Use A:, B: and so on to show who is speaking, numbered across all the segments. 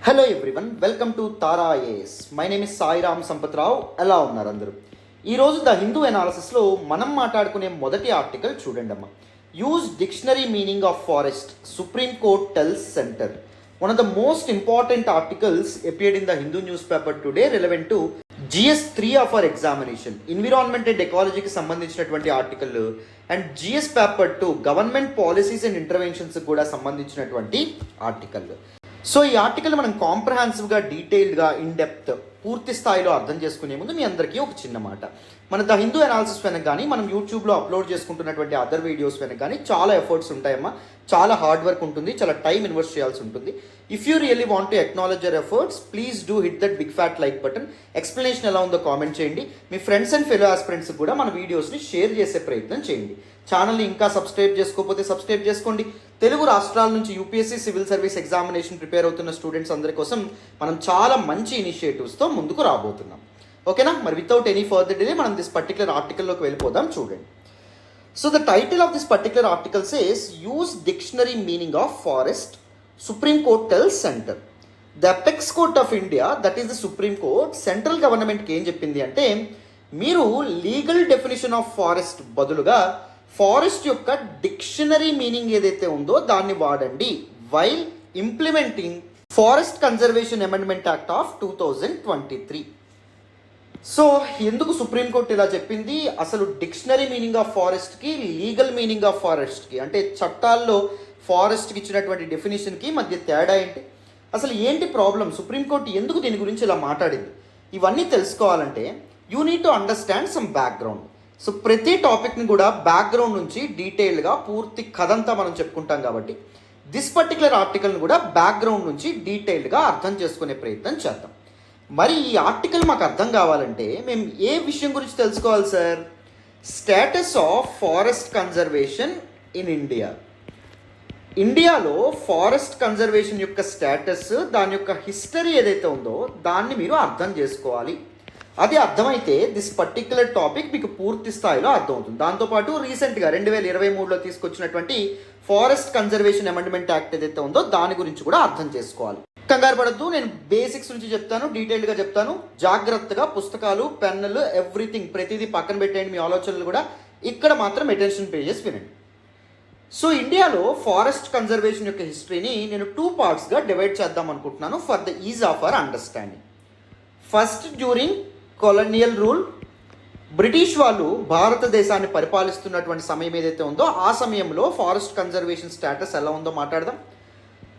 A: Hello everyone, welcome to Tara IAS. My name is Sairam Sampath Rao. ఎలా ఉన్నారు అందరూ? ఈరోజు ద హిందూ ఎనాలిసిస్లో మనం మాట్లాడుకునే మొదటి ఆర్టికల్ చూడండి అమ్మా. Use dictionary meaning of forest, supreme court tells centre. One of the most important articles appeared in the Hindu newspaper today relevant to GS3 of our examination. Environment and ఎకాలజీకి సంబంధించినటువంటి article and GS paper 2 government policies and interventions కూడా సంబంధించినటువంటి article. So ఈ article మనం కాంప్రహెన్సివ్గా, డీటెయిల్డ్గా, in depth, పూర్తి స్థాయిలో అర్థం చేసుకునే ముందు మీ అందరికీ ఒక చిన్న మాట. మన ద హిందూ అనాలిసిస్ వెనక కానీ మనం యూట్యూబ్లో అప్లోడ్ చేసుకుంటున్నటువంటి అదర్ వీడియోస్ వెనక కానీ చాలా ఎఫర్ట్స్ ఉంటాయమ్మా, చాలా హార్డ్ వర్క్ ఉంటుంది, చాలా టైం ఇన్వెస్ట్ చేయాల్సి ఉంటుంది. If you really want to acknowledge your efforts, please do hit that big fat like button. Explanation ఎలా ఉందో కామెంట్ చేయండి. మీ ఫ్రెండ్స్ అండ్ ఫెలో ఆస్పిరెంట్స్ కూడా మన వీడియోస్ని షేర్ చేసే ప్రయత్నం చేయండి. ఛానల్ని ఇంకా సబ్స్క్రైబ్ చేసుకోకపోతే సబ్స్క్రైబ్ చేసుకోండి. తెలుగు రాష్ట్రాల నుంచి UPSC civil service examination prepare అవుతున్న స్టూడెంట్స్ అందరి కోసం మనం చాలా మంచి ఇనిషియేటివ్స్తో ముందుకు రాబోతున్నాం. ఓకేనా? మరి వితౌట్ ఎనీ ఫర్దర్ డిలే మనం దిస్ పర్టికులర్ ఆర్టికల్లోకి వెళ్ళిపోదాం. చూడండి. So the title of this particular article says use dictionary meaning of forest, supreme court tells centre. The apex court of India, that is the supreme court, central గవర్నమెంట్కి ఏం చెప్పింది అంటే, మీరు legal definition of forest బదులుగా forest యొక్క dictionary meaning ఏదైతే ఉందో దాన్ని వాడండి while implementing forest conservation amendment act of 2023. So ఎందుకు సుప్రీంకోర్టు ఇలా చెప్పింది? అసలు డిక్షనరీ మీనింగ్ ఆఫ్ ఫారెస్ట్కి, లీగల్ మీనింగ్ ఆఫ్ ఫారెస్ట్కి, అంటే చట్టాల్లో ఫారెస్ట్కి ఇచ్చినటువంటి డెఫినేషన్కి మధ్య తేడా ఏంటి? అసలు ఏంటి ప్రాబ్లం? సుప్రీంకోర్టు ఎందుకు దీని గురించి ఇలా మాట్లాడింది? ఇవన్నీ తెలుసుకోవాలంటే you need to understand some background. So ప్రతి టాపిక్ని కూడా బ్యాక్గ్రౌండ్ నుంచి డీటెయిల్డ్గా పూర్తి కథంతా మనం చెప్పుకుంటాం కాబట్టి దిస్ పర్టికులర్ ఆర్టికల్ని కూడా బ్యాక్గ్రౌండ్ నుంచి డీటెయిల్డ్గా అర్థం చేసుకునే ప్రయత్నం చేద్దాం. మరి ఈ ఆర్టికల్ మాకు అర్థం కావాలంటే మేము ఏ విషయం గురించి తెలుసుకోవాలి sir? Status of forest conservation in India. ఇండియాలో ఫారెస్ట్ కన్జర్వేషన్ యొక్క స్టేటస్, దాని యొక్క హిస్టరీ ఏదైతే ఉందో దాన్ని మీరు అర్థం చేసుకోవాలి. అది అర్థమైతే దిస్ పర్టిక్యులర్ టాపిక్ మీకు పూర్తి స్థాయిలో అర్థమవుతుంది. దాంతోపాటు రీసెంట్గా 2023లో తీసుకొచ్చినటువంటి ఫారెస్ట్ కన్జర్వేషన్ అమెండ్మెంట్ యాక్ట్ ఏదైతే ఉందో దాని గురించి కూడా అర్థం చేసుకోవాలి. కంగారు పడద్దు, నేను బేసిక్స్ నుంచి చెప్తాను, డీటెయిల్డ్గా చెప్తాను. జాగ్రత్తగా పుస్తకాలు, పెన్నులు, ఎవ్రీథింగ్ ప్రతిదీ పక్కన పెట్టేయండి. మీ ఆలోచనలు కూడా ఇక్కడ మాత్రం అటెన్షన్ పే చేసి వినండి. సో ఇండియాలో ఫారెస్ట్ కన్జర్వేషన్ యొక్క హిస్టరీని నేను 2 పార్ట్స్గా డివైడ్ చేద్దాం అనుకుంటున్నాను for the is of our understanding. First, during colonial rule, British వాళ్ళు భారతదేశాన్ని పరిపాలిస్తున్నటువంటి సమయం ఏదైతే ఉందో ఆ సమయంలో ఫారెస్ట్ కన్జర్వేషన్ స్టేటస్ ఎలా ఉందో మాట్లాడదాం.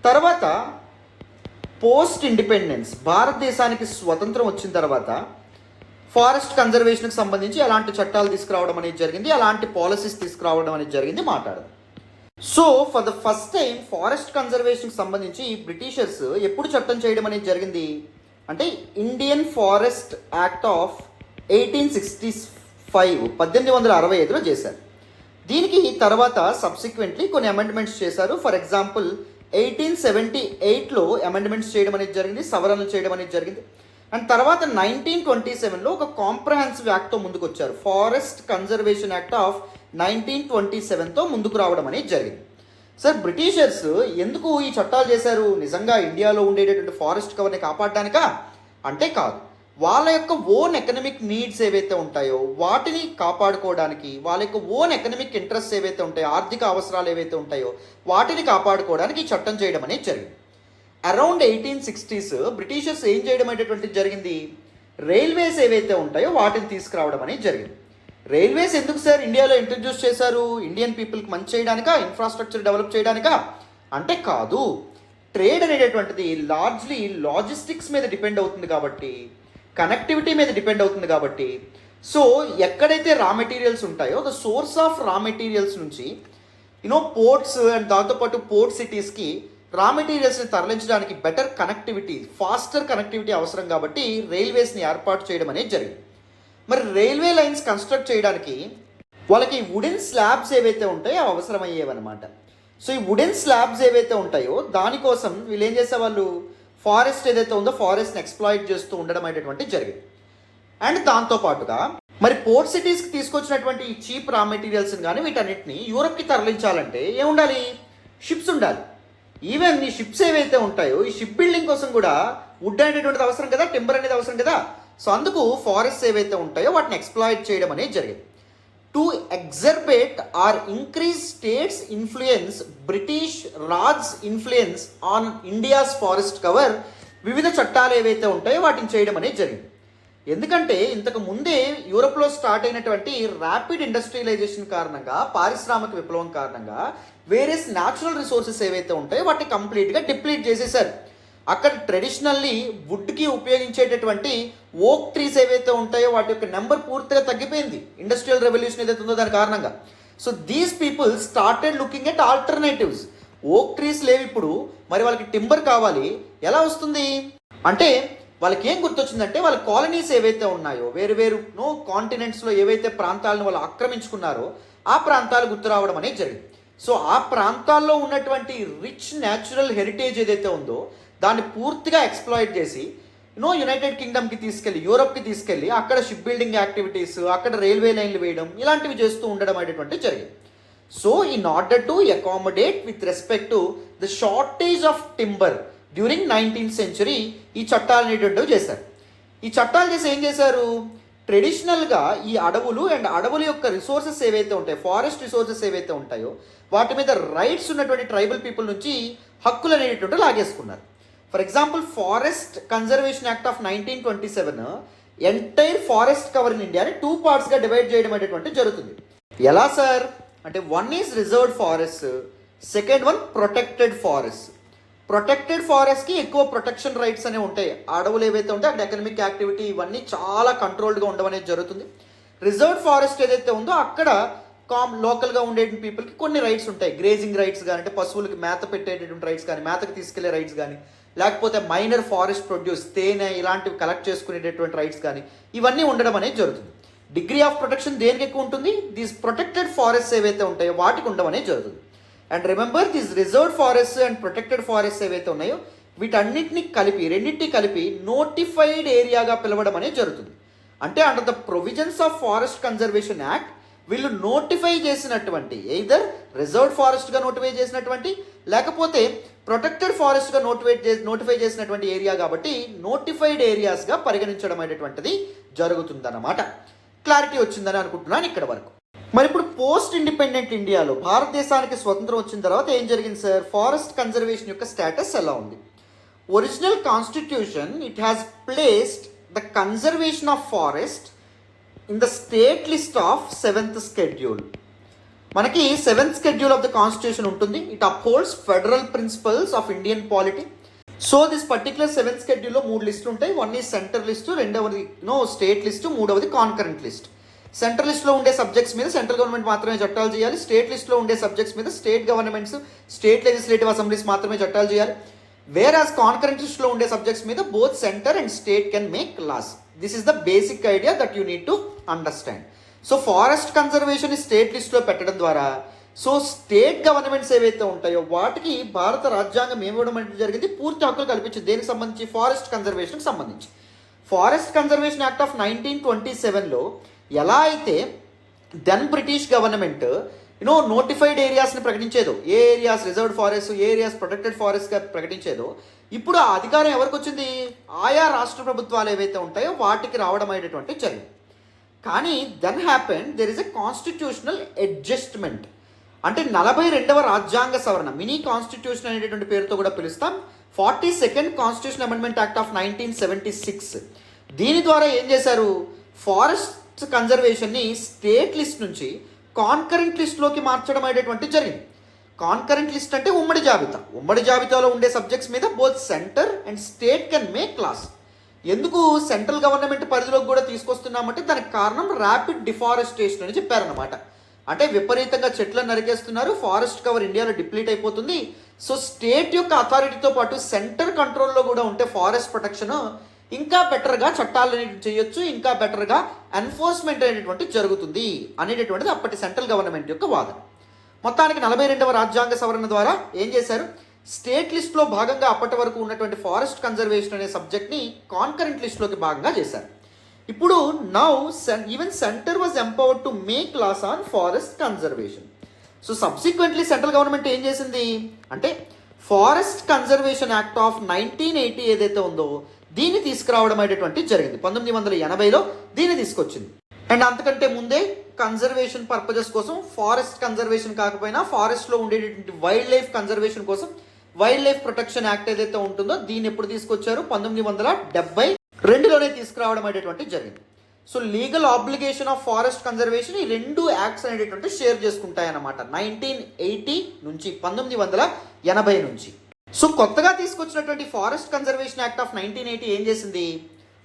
A: తర్వాత పోస్ట్ ఇండిపెండెన్స్, భారతదేశానికి స్వతంత్రం వచ్చిన తర్వాత ఫారెస్ట్ కన్జర్వేషన్కి సంబంధించి ఎలాంటి చట్టాలు తీసుకురావడం అనేది జరిగింది, అలాంటి పాలసీస్ తీసుకురావడం అనేది జరిగింది మాట్లాడదాం. So for the first time forest కన్జర్వేషన్కి సంబంధించి బ్రిటిషర్స్ ఎప్పుడు చట్టం చేయడం అనేది జరిగింది అంటే ఇండియన్ ఫారెస్ట్ యాక్ట్ ఆఫ్ 1865 1865లో చేశారు. దీనికి తర్వాత సబ్సిక్వెంట్లీ కొన్ని అమెండ్మెంట్స్ చేశారు. ఫర్ ఎగ్జాంపుల్ 1878లో అమెండ్మెంట్స్ చేయడం అనేది జరిగింది, సవరణలు చేయడం అనేది జరిగింది. అండ్ తర్వాత 1927లో ఒక కాంప్రహెన్సివ్ యాక్ట్తో ముందుకు వచ్చారు. ఫారెస్ట్ కన్జర్వేషన్ యాక్ట్ ఆఫ్ 1927తో ముందుకు రావడం అనేది జరిగింది. సార్, బ్రిటిషర్స్ ఎందుకు ఈ చట్టాలు చేశారు? నిజంగా ఇండియాలో ఉండేటటువంటి ఫారెస్ట్ కవర్ని కాపాడడానికా అంటే కాదు. వాళ్ళ యొక్క ఓన్ ఎకనమిక్ నీడ్స్ ఏవైతే ఉంటాయో వాటిని కాపాడుకోవడానికి, వాళ్ళ యొక్క ఓన్ ఎకనమిక్ ఇంట్రెస్ట్ ఏవైతే ఉంటాయో, ఆర్థిక అవసరాలు ఏవైతే ఉంటాయో వాటిని కాపాడుకోవడానికి ఈ చట్టం చేయడం అనేది జరిగింది. అరౌండ్ 1860s బ్రిటిషర్స్ ఏం చేయడం అనేటువంటిది జరిగింది? రైల్వేస్ ఏవైతే ఉంటాయో వాటిని తీసుకురావడం అనేది జరిగింది. రైల్వేస్ ఎందుకు సార్ ఇండియాలో ఇంట్రడ్యూస్ చేశారు? ఇండియన్ పీపుల్కి మంచి చేయడానికా, ఇన్ఫ్రాస్ట్రక్చర్ డెవలప్ చేయడానికా అంటే కాదు. ట్రేడ్ అనేటటువంటిది లార్జ్లీ లాజిస్టిక్స్ మీద డిపెండ్ అవుతుంది కాబట్టి, కనెక్టివిటీ మీద డిపెండ్ అవుతుంది కాబట్టి, సో ఎక్కడైతే రా మెటీరియల్స్ ఉంటాయో ద సోర్స్ ఆఫ్ రా మెటీరియల్స్ నుంచి పోర్ట్స్ అండ్ దాంతోపాటు పోర్ట్ సిటీస్కి రా మెటీరియల్స్ని తరలించడానికి బెటర్ కనెక్టివిటీ, ఫాస్టర్ కనెక్టివిటీ అవసరం కాబట్టి రైల్వేస్ని ఏర్పాటు చేయడం అనేది జరిగింది. మరి రైల్వే లైన్స్ కన్స్ట్రక్ట్ చేయడానికి వాళ్ళకి వుడెన్ స్లాబ్స్ ఏవైతే ఉంటాయో అవి అవసరమయ్యేవన్నమాట. సో ఈ వుడెన్ స్లాబ్స్ ఏవైతే ఉంటాయో దానికోసం వీళ్ళు ఏం చేసేవాళ్ళు? ఫారెస్ట్ ఏదైతే ఉందో ఫారెస్ట్ని ఎక్స్ప్లాయిట్ చేస్తూ ఉండడం అనేటువంటి జరిగింది. అండ్ దాంతోపాటుగా మరి పోర్ట్ సిటీస్కి తీసుకొచ్చినటువంటి ఈ చీప్ రా మెటీరియల్స్ని కానీ వీటన్నిటిని యూరప్కి తరలించాలంటే ఏముండాలి? షిప్స్ ఉండాలి. ఈవెన్ ఈ షిప్స్ ఏవైతే ఉంటాయో ఈ షిప్ బిల్డింగ్ కోసం కూడా వుడ్ అనేటువంటిది అవసరం కదా, టింబర్ అనేది అవసరం కదా. సో అందుకు ఫారెస్ట్ ఏవైతే ఉంటాయో వాటిని ఎక్స్ప్లాయిట్ చేయడం అనేది జరిగింది. To exacerbate or increase states influence, British Raj influence on India's forest cover, వివిధ చట్టాలు ఏవైతే ఉంటాయో వాటిని చేయడం అనేది జరిగింది. ఎందుకంటే ఇంతకు ముందే యూరోప్లో స్టార్ట్ అయినటువంటి ర్యాపిడ్ ఇండస్ట్రియలైజేషన్ కారణంగా, పారిశ్రామిక విప్లవం కారణంగా వేరియస్ న్యాచురల్ రిసోర్సెస్ ఏవైతే ఉంటాయో వాటిని కంప్లీట్గా డిప్లీట్ చేసేసారు. అక్కడ ట్రెడిషనల్లీ వుడ్కి ఉపయోగించేటటువంటి ఓక్ ట్రీస్ ఏవైతే ఉంటాయో వాటి యొక్క నెంబర్ పూర్తిగా తగ్గిపోయింది ఇండస్ట్రియల్ రెవల్యూషన్ ఏదైతే ఉందో దాని కారణంగా. So these people started looking at alternatives. ఓక్ ట్రీస్ లేవు ఇప్పుడు, మరి వాళ్ళకి టింబర్ కావాలి, ఎలా వస్తుంది అంటే వాళ్ళకి ఏం గుర్తొచ్చిందంటే వాళ్ళ కాలనీస్ ఏవైతే ఉన్నాయో వేరు వేరు కాంటినెంట్స్లో ఏవైతే ప్రాంతాలను వాళ్ళు ఆక్రమించుకున్నారో ఆ ప్రాంతాలు గుర్తు రావడం అనేది జరిగింది. సో ఆ ప్రాంతాల్లో ఉన్నటువంటి రిచ్ న్యాచురల్ హెరిటేజ్ ఏదైతే ఉందో దాన్ని పూర్తిగా ఎక్స్ప్లాయిట్ చేసి యునైటెడ్ కింగ్డమ్కి తీసుకెళ్ళి, యూరోప్కి తీసుకెళ్ళి అక్కడ షిప్ బిల్డింగ్ యాక్టివిటీస్, అక్కడ రైల్వే లైన్లు వేయడం ఇలాంటివి చేస్తూ ఉండడం అనేటువంటి జరిగింది. So in order to accommodate with respect to the shortage of timber during 19th century ఈ చట్టాలు అనేటువంటివి చేశారు. ఈ చట్టాలు చేసి ఏం చేశారు, ట్రెడిషనల్గా ఈ అడవులు అండ్ అడవుల యొక్క రిసోర్సెస్ ఏవైతే ఉంటాయో, ఫారెస్ట్ రిసోర్సెస్ ఏవైతే ఉంటాయో వాటి మీద రైట్స్ ఉన్నటువంటి ట్రైబల్ పీపుల్ నుంచి హక్కులు అనేటువంటి లాగేసుకున్నారు. For example forest conservation act of 1927 entire forest cover in ఇండియాని 2 partsగా డివైడ్ చేయడం అనేటువంటి జరుగుతుంది. ఎలా సార్ అంటే one is reserved forest, second one protected forest. Protected ఫారెస్ట్కి ఎక్కువ ప్రొటెక్షన్ రైట్స్ అనేవి ఉంటాయి. అడవులు ఏవైతే ఉంటాయో అక్కడ ఎకనమిక్ యాక్టివిటీ ఇవన్నీ చాలా కంట్రోల్డ్గా ఉండడం అనేది జరుగుతుంది. రిజర్వ్డ్ ఫారెస్ట్ ఏదైతే ఉందో అక్కడ లోకల్గా ఉండే పీపుల్కి కొన్ని రైట్స్ ఉంటాయి. గ్రేజింగ్ రైట్స్ కానీ, అంటే పశువులకి మేత పెట్టేటటువంటి రైట్స్ కానీ, మేతకు తీసుకెళ్లే రైట్స్ కానీ, లేకపోతే మైనర్ ఫారెస్ట్ ప్రొడ్యూస్ తేనె ఇలాంటివి కలెక్ట్ చేసుకునేటటువంటి రైట్స్ కానీ ఇవన్నీ ఉండడం అనేది జరుగుతుంది. డిగ్రీ ఆఫ్ ప్రొటెక్షన్ దేనికి ఎక్కువ ఉంటుంది, దీస్ ప్రొటెక్టెడ్ ఫారెస్ట్ ఏవైతే ఉంటాయో వాటికి ఉండడం అనేది జరుగుతుంది. And remember these reserved forest and protected forest ఏవైతే ఉన్నాయో వీటన్నిటిని కలిపి, రెండింటిని కలిపి నోటిఫైడ్ ఏరియాగా పిలవడం అనేది జరుగుతుంది. అంటే under the provisions of forest conservation act వీళ్ళు నోటిఫై చేసినటువంటి ఎయిదర్ రిజర్వ్డ్ ఫారెస్ట్గా నోటిఫై చేసినటువంటి లేకపోతే ప్రొటెక్టెడ్ ఫారెస్ట్గా నోటిఫై చేసినటువంటి ఏరియా కాబట్టి నోటిఫైడ్ ఏరియాస్గా పరిగణించడం అనేటువంటిది జరుగుతుందన్నమాట. క్లారిటీ వచ్చిందని అనుకుంటున్నాను ఇక్కడ వరకు. మరి ఇప్పుడు పోస్ట్ ఇండిపెండెంట్ ఇండియాలో భారతదేశానికి స్వతంత్రం వచ్చిన తర్వాత ఏం జరిగింది సార్, ఫారెస్ట్ కన్జర్వేషన్ యొక్క స్టేటస్ ఎలా ఉంది? Original constitution it has placed the conservation of forest in the state list of 7th schedule. మనకి 7th schedule of the constitution ఉంటుంది. It upholds federal principles of Indian polity. So this particular 7th schedule మూడు లిస్టులు ఉంటాయి. One ఈ centre list, రెండవది state list, మూడవది concurrent list. Central లిస్ట్లో ఉండే సబ్జెక్ట్స్ మీద సెంట్రల్ గవర్నమెంట్ మాత్రమే చట్టాలు చేయాలి. స్టేట్ లిస్ట్లో ఉండే సబ్జెక్ట్స్ మీద state governments, state legislative assemblies మాత్రమే చట్టాలు చేయాలి. వేర్ యాజ్ కాన్కరెంట్ లిస్ట్లో ఉండే సబ్జెక్ట్స్ మీద both centre and state can make laws. This is the basic idea that you need to understand. So forest conservation state లిస్ట్లో పెట్టడం ద్వారా సో స్టేట్ గవర్నమెంట్స్ ఏవైతే ఉంటాయో వాటికి భారత రాజ్యాంగం ఏమివ్వడం అనేది జరిగింది, పూర్తి హక్కులు కల్పించింది. దేనికి సంబంధించి, ఫారెస్ట్ కన్జర్వేషన్కి సంబంధించి. ఫారెస్ట్ కన్జర్వేషన్ యాక్ట్ ఆఫ్ 1927లో ఎలా అయితే దెన్ బ్రిటిష్ గవర్నమెంట్ నోటిఫైడ్ ఏరియాస్ని ప్రకటించేదో, ఏ ఏరియాస్ రిజర్వ్డ్ ఫారెస్ట్, ఏ ఏరియాస్ ప్రొటెక్టెడ్ ఫారెస్ట్గా ప్రకటించేదో, ఇప్పుడు ఆ అధికారం ఎవరికి వచ్చింది, ఆయా రాష్ట్ర ప్రభుత్వాలు ఏవైతే ఉంటాయో వాటికి రావడం అనేటువంటి జరిగింది. కానీ then happen there is a constitutional adjustment. అంటే 42వ రాజ్యాంగ సవరణ, మినీ కాన్స్టిట్యూషన్ అనేటటువంటి పేరుతో కూడా పిలుస్తాం, 42nd constitution amendment act of 1976. దీని ద్వారా ఏం చేశారు, ఫారెస్ట్ కన్జర్వేషన్ని స్టేట్ లిస్ట్ నుంచి కాన్కరెంట్ లిస్ట్లోకి మార్చడం అనేటువంటి జరిగింది. కాన్కరెంట్ లిస్ట్ అంటే ఉమ్మడి జాబితా. ఉమ్మడి జాబితాలో ఉండే సబ్జెక్ట్స్ మీద both centre and state can make class. ఎందుకు సెంట్రల్ గవర్నమెంట్ పరిధిలోకి కూడా తీసుకొస్తున్నామంటే దానికి కారణం ర్యాపిడ్ డిఫారెస్టేషన్ అని చెప్పారనమాట. అంటే విపరీతంగా చెట్లను నరికేస్తున్నారు, ఫారెస్ట్ కవర్ ఇండియాలో డిప్లీట్ అయిపోతుంది. సో స్టేట్ యొక్క అథారిటీతో పాటు సెంటర్ కంట్రోల్లో కూడా ఉంటే ఫారెస్ట్ ప్రొటెక్షన్ ఇంకా బెటర్గా చట్టాలు చేయొచ్చు, ఇంకా బెటర్గా ఎన్ఫోర్స్మెంట్ అనేటువంటి జరుగుతుంది అనేటటువంటిది అప్పటి సెంట్రల్ గవర్నమెంట్ యొక్క వాదన. మొత్తానికి 42వ రాజ్యాంగ సవరణ ద్వారా ఏం చేశారు, స్టేట్ లిస్ట్లో భాగంగా అప్పటి వరకు ఉన్నటువంటి ఫారెస్ట్ కన్జర్వేషన్ అనే సబ్జెక్ట్ని కాన్కరెంట్ లిస్ట్లోకి భాగంగా చేశారు. ఇప్పుడు now even centre was empowered to make laws on forest conservation. So subsequently central government ఏం చేసింది అంటే ఫారెస్ట్ కన్జర్వేషన్ యాక్ట్ ఆఫ్ 1980 ఏదైతే ఉందో దీన్ని తీసుకురావడం అనేటువంటి జరిగింది. 1980లో దీన్ని తీసుకొచ్చింది. అండ్ అంతకంటే ముందే కన్జర్వేషన్ పర్పజెస్ కోసం ఫారెస్ట్ కన్జర్వేషన్ కాకపోయినా ఫారెస్ట్లో ఉండేటటువంటి వైల్డ్ లైఫ్ కన్జర్వేషన్ కోసం వైల్డ్ లైఫ్ ప్రొటెక్షన్ యాక్ట్ ఏదైతే ఉంటుందో దీన్ని ఎప్పుడు తీసుకొచ్చారు? 1972లోనే తీసుకురావడం అనేటువంటి జరిగింది. So legal obligation of forest conservation ఈ రెండు యాక్ట్స్ అనేటటువంటి షేర్ చేసుకుంటాయి అన్నమాట 1980 నుంచి 1980 నుంచి. సో కొత్తగా తీసుకొచ్చినటువంటి ఫారెస్ట్ కన్జర్వేషన్ యాక్ట్ ఆఫ్ 1980 ఏం చేసింది?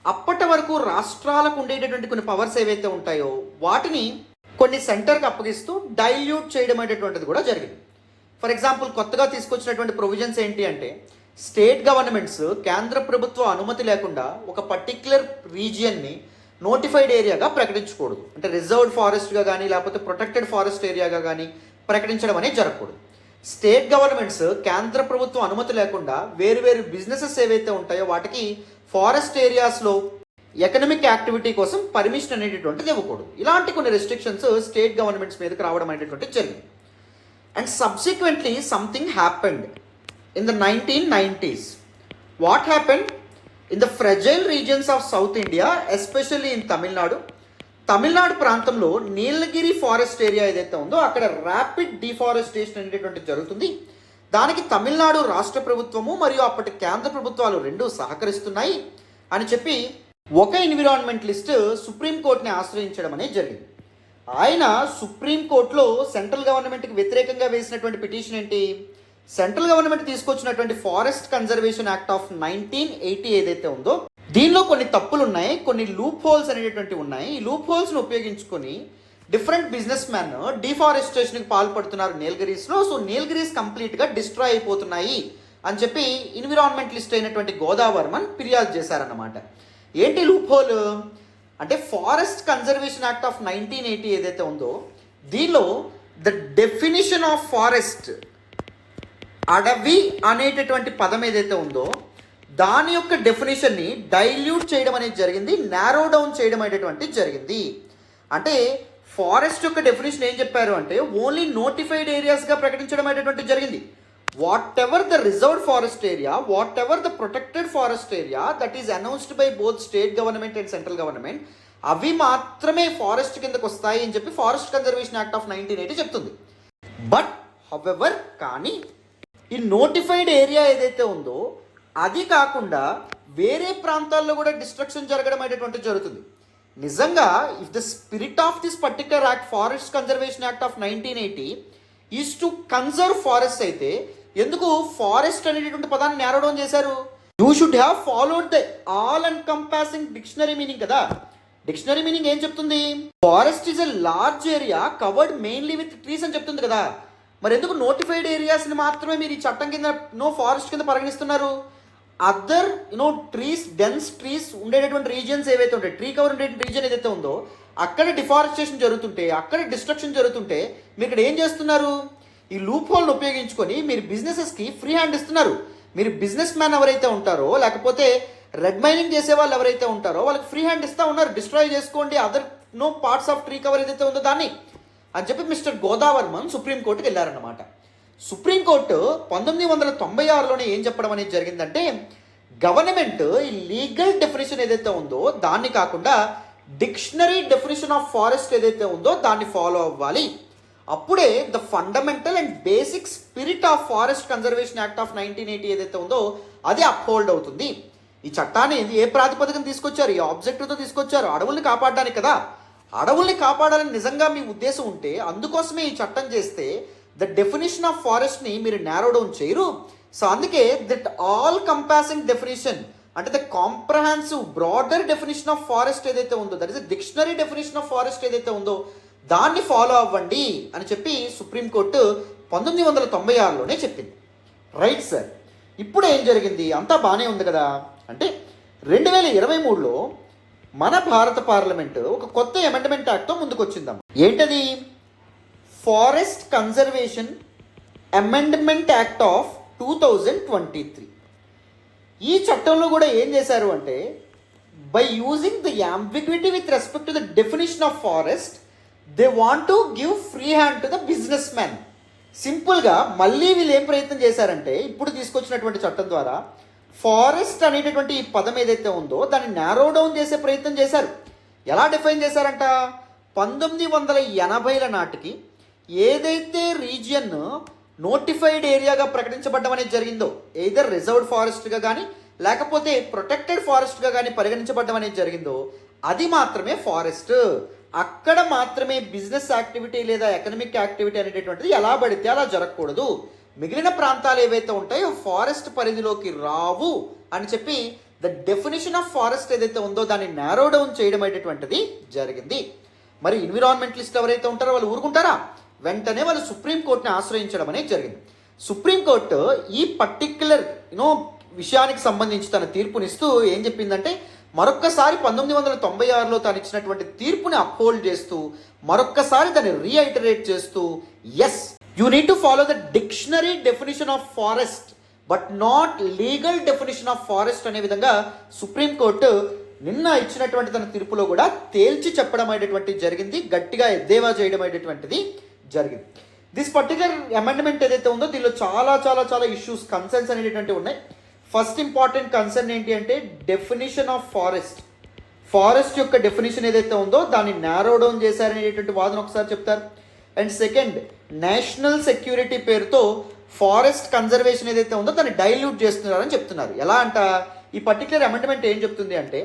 A: అప్పటి వరకు రాష్ట్రాలకు ఉండేటటువంటి కొన్ని పవర్స్ ఏవైతే ఉంటాయో వాటిని కొన్ని సెంటర్కి అప్పగిస్తూ డైల్యూట్ చేయడం అనేటటువంటిది కూడా జరిగింది. ఫర్ ఎగ్జాంపుల్ కొత్తగా తీసుకొచ్చినటువంటి ప్రొవిజన్స్ ఏంటి అంటే స్టేట్ గవర్నమెంట్స్ కేంద్ర ప్రభుత్వ అనుమతి లేకుండా ఒక పర్టిక్యులర్ రీజియన్ని నోటిఫైడ్ ఏరియాగా ప్రకటించకూడదు. అంటే రిజర్వ్డ్ ఫారెస్ట్గా కానీ లేకపోతే ప్రొటెక్టెడ్ ఫారెస్ట్ ఏరియాగా కానీ ప్రకటించడం అనేది జరగకూడదు. స్టేట్ గవర్నమెంట్స్ కేంద్ర ప్రభుత్వం అనుమతి లేకుండా వేరు వేరు బిజినెసెస్ ఏవైతే ఉంటాయో వాటికి ఫారెస్ట్ ఏరియాస్లో ఎకనమిక్ యాక్టివిటీ కోసం పర్మిషన్ అనేటటువంటిది ఇవ్వకూడదు. ఇలాంటి కొన్ని రెస్ట్రిక్షన్స్ స్టేట్ గవర్నమెంట్స్ మీదకి రావడం అనేటటువంటిది జరిగింది. And subsequently something happened in the 1990s. What happened? In the fragile regions of south India especially in Tamil Nadu ప్రాంతంలో నీలగిరి ఫారెస్ట్ ఏరియా ఏదైతే ఉందో అక్కడ ర్యాపిడ్ డిఫారెస్టేషన్ అనేటటువంటిది జరుగుతుంది. దానికి తమిళనాడు రాష్ట్ర ప్రభుత్వము మరియు అప్పటి కేంద్ర ప్రభుత్వాలు రెండూ సహకరిస్తున్నాయి అని చెప్పి ఒక ఎన్విరాన్మెంటలిస్ట్ సుప్రీంకోర్టుని ఆశ్రయించడం అనేది జరిగింది. ఆయన సుప్రీంకోర్టులో సెంట్రల్ గవర్నమెంట్కి వ్యతిరేకంగా వేసినటువంటి పిటిషన్ ఏంటి? సెంట్రల్ గవర్నమెంట్ తీసుకొచ్చినటువంటి ఫారెస్ట్ కన్జర్వేషన్ యాక్ట్ ఆఫ్ 1980 ఏదైతే ఉందో దీనిలో కొన్ని తప్పులు ఉన్నాయి, కొన్ని లూప్ హోల్స్ అనేటటువంటి ఉన్నాయి. ఈ లూప్ హోల్స్ను ఉపయోగించుకొని డిఫరెంట్ బిజినెస్ మ్యాన్ డిఫారెస్టేషన్కి పాల్పడుతున్నారు నీలగిరీస్లో. సో నీలగిరీస్ కంప్లీట్గా డిస్ట్రాయ్ అయిపోతున్నాయి అని చెప్పి ఎన్విరాన్మెంటలిస్ట్ అయినటువంటి గోదావర్మన్ ఫిర్యాదు చేశారన్నమాట. ఏంటి లూప్ హోల్ అంటే ఫారెస్ట్ కన్జర్వేషన్ యాక్ట్ ఆఫ్ 1980 ఏదైతే ఉందో దీనిలో ద డెఫినిషన్ ఆఫ్ ఫారెస్ట్, అడవి అనేటటువంటి పదం ఏదైతే ఉందో దాని యొక్క డెఫినేషన్ని డైల్యూట్ చేయడం అనేది జరిగింది, నారో డౌన్ చేయడం అనేటువంటి జరిగింది. అంటే ఫారెస్ట్ యొక్క డెఫినేషన్ ఏం చెప్పారు అంటే ఓన్లీ నోటిఫైడ్ ఏరియాస్గా ప్రకటించడం అనేటువంటి జరిగింది. What ever the reserved forest area, what ever the protected forest area that is announced by both state government and central government అవి మాత్రమే ఫారెస్ట్ కిందకు వస్తాయి అని చెప్పి ఫారెస్ట్ కన్జర్వేషన్ యాక్ట్ ఆఫ్ 1980 చెప్తుంది. బట్ హౌవెవర్ కానీ ఈ నోటిఫైడ్ ఏరియా ఏదైతే ఉందో అది కాకుండా వేరే ప్రాంతాల్లో కూడా డిస్ట్రక్షన్ జరగడం అనేటువంటి జరుగుతుంది. నిజంగా if the spirit of this particular act forest conservation act of 1980 is to conserve forest అయితే ఎందుకు ఫారెస్ట్ అనేటటువంటి పదాన్ని నేరో డౌన్ చేశారు? You should have followed the all encompassing dictionary meaning కదా. డిక్షనరీ మీనింగ్ ఏం చెప్తుంది? Forest is a large area covered mainly with trees అని చెప్తుంది కదా. మరి ఎందుకు నోటిఫైడ్ ఏరియాస్ని మాత్రమే మీరు ఈ చట్టం కింద ఫారెస్ట్ కింద పరిగణిస్తున్నారు? అదర్ ట్రీస్, డెన్స్ ట్రీస్ ఉండేటటువంటి రీజియన్స్ ఏవైతే ఉంటాయి, ట్రీ కవర్ ఉండేటువంటి రీజియన్ ఏదైతే ఉందో అక్కడ డిఫారెస్టేషన్ జరుగుతుంటే, అక్కడ డిస్ట్రక్షన్ జరుగుతుంటే మీరు ఇక్కడ ఏం చేస్తున్నారు? ఈ లూప్ హోల్ని ఉపయోగించుకొని మీరు బిజినెసెస్కి ఫ్రీ హ్యాండ్ ఇస్తున్నారు. మీరు బిజినెస్ మ్యాన్ ఎవరైతే ఉంటారో లేకపోతే రెడ్ మైనింగ్ చేసే వాళ్ళు ఎవరైతే ఉంటారో వాళ్ళకి ఫ్రీ హ్యాండ్ ఇస్తూ ఉన్నారు. డిస్ట్రాయ్ చేసుకోండి other parts of tree cover ఏదైతే ఉందో దాన్ని అని చెప్పి మిస్టర్ గోదావర్మన్ సుప్రీంకోర్టుకి వెళ్ళారన్నమాట. సుప్రీంకోర్టు 1996లోనే ఏం చెప్పడం అనేది జరిగిందంటే గవర్నమెంట్ ఈ లీగల్ డెఫినేషన్ ఏదైతే ఉందో దాన్ని కాకుండా డిక్షనరీ డెఫినేషన్ ఆఫ్ ఫారెస్ట్ ఏదైతే ఉందో దాన్ని ఫాలో అవ్వాలి. అప్పుడే the fundamental and basic spirit of forest conservation act of 1980 ఏదైతే ఉందో అది అప్హోల్డ్ అవుతుంది. ఈ చట్టాన్ని ఏ ప్రాతిపదికన తీసుకొచ్చారు? ఈ ఆబ్జెక్టివ్తో తీసుకొచ్చారు, అడవుల్ని కాపాడడానికి కదా. అడవుల్ని కాపాడాలని నిజంగా మీ ఉద్దేశం ఉంటే అందుకోసమే ఈ చట్టం చేస్తే ద డెఫినేషన్ ఆఫ్ ఫారెస్ట్ని మీరు నారో డౌన్ చేయరు. సో అందుకే దట్ ఆల్ కంపాసింగ్ డెఫినేషన్ అంటే the comprehensive broader definition of forest ఏదైతే ఉందో that is dictionary definition of forest ఏదైతే ఉందో దాన్ని ఫాలో అవ్వండి అని చెప్పి సుప్రీంకోర్టు 1996లోనే చెప్పింది. రైట్ సార్, ఇప్పుడు ఏం జరిగింది? అంతా బాగానే ఉంది కదా. అంటే 2023లో మన భారత పార్లమెంటు ఒక కొత్త అమెండ్మెంట్ యాక్ట్తో ముందుకు వచ్చిందమ్మా. ఏంటది? Forest conservation amendment act of 2023. ఈ చట్టంలో కూడా ఏం చేశారు అంటే by using the ambiguity with respect to the definition of forest they want to give free hand to the business man. సింపుల్గా మళ్ళీ వీళ్ళు ఏం ప్రయత్నం చేశారంటే ఇప్పుడు తీసుకొచ్చినటువంటి చట్టం ద్వారా ఫారెస్ట్ అనేటటువంటి ఈ పదం ఏదైతే ఉందో దాన్ని నారో డౌన్ చేసే ప్రయత్నం చేశారు. ఎలా డిఫైన్ చేశారంట, 1980ల నాటికి ఏదైతే రీజియన్ నోటిఫైడ్ ఏరియాగా ప్రకటించబడ్డం అనేది జరిగిందో, ఎయిదర్ రిజర్వ్డ్ ఫారెస్ట్గా కానీ లేకపోతే ప్రొటెక్టెడ్ ఫారెస్ట్గా కానీ పరిగణించబడ్డం అనేది జరిగిందో అది మాత్రమే ఫారెస్ట్. అక్కడ మాత్రమే బిజినెస్ యాక్టివిటీ లేదా ఎకనమిక్ యాక్టివిటీ అనేటటువంటిది ఎలా పడితే అలా జరగకూడదు, మిగిలిన ప్రాంతాలు ఏవైతే ఉంటాయో ఫారెస్ట్ పరిధిలోకి రావు అని చెప్పి ద డెఫినేషన్ ఆఫ్ ఫారెస్ట్ ఏదైతే ఉందో దాన్ని నారో డౌన్ చేయడం అనేటటువంటిది జరిగింది. మరి ఎన్విరాన్మెంటలిస్ట్ ఎవరైతే ఉంటారో వాళ్ళు ఊరుకుంటారా, వెంటనే వాళ్ళు సుప్రీంకోర్టుని ఆశ్రయించడం అనేది జరిగింది. సుప్రీంకోర్టు ఈ పర్టిక్యులర్ విషయానికి సంబంధించి తన తీర్పునిస్తూ ఏం చెప్పిందంటే, మరొక్కసారి 1996లో తాను ఇచ్చినటువంటి తీర్పుని అప్హోల్డ్ చేస్తూ మరొక్కసారి దాన్ని రీఐటరేట్ చేస్తూ as you need to follow the dictionary definition of forest but not legal definition of forest అనే విధంగా సుప్రీంకోర్టు నిన్న ఇచ్చినటువంటి తన తీర్పులో కూడా తేల్చి చెప్పడం అనేటువంటిది జరిగింది, గట్టిగా ఎద్దేవా చేయడం అనేటువంటిది జరిగింది. దిస్ పర్టికులర్ అమెండ్మెంట్ ఏదైతే ఉందో దీనిలో చాలా చాలా చాలా ఇష్యూస్ కన్సర్న్స్ అనేటువంటివి ఉన్నాయి. ఫస్ట్ ఇంపార్టెంట్ కన్సర్న్ ఏంటి అంటే డెఫినేషన్ ఆఫ్ ఫారెస్ట్ యొక్క డెఫినేషన్ ఏదైతే ఉందో దాన్ని నారో డౌన్ చేశారనేటువంటి వాదన ఒకసారి చెప్తారు. అండ్ సెకండ్, నేషనల్ సెక్యూరిటీ పేరుతో ఫారెస్ట్ కన్జర్వేషన్ ఏదైతే ఉందో దాన్ని డైల్యూట్ చేస్తున్నారని చెప్తున్నారు. ఎలా అంట, ఈ పర్టికులర్ అమెండ్మెంట్ ఏం చెప్తుంది అంటే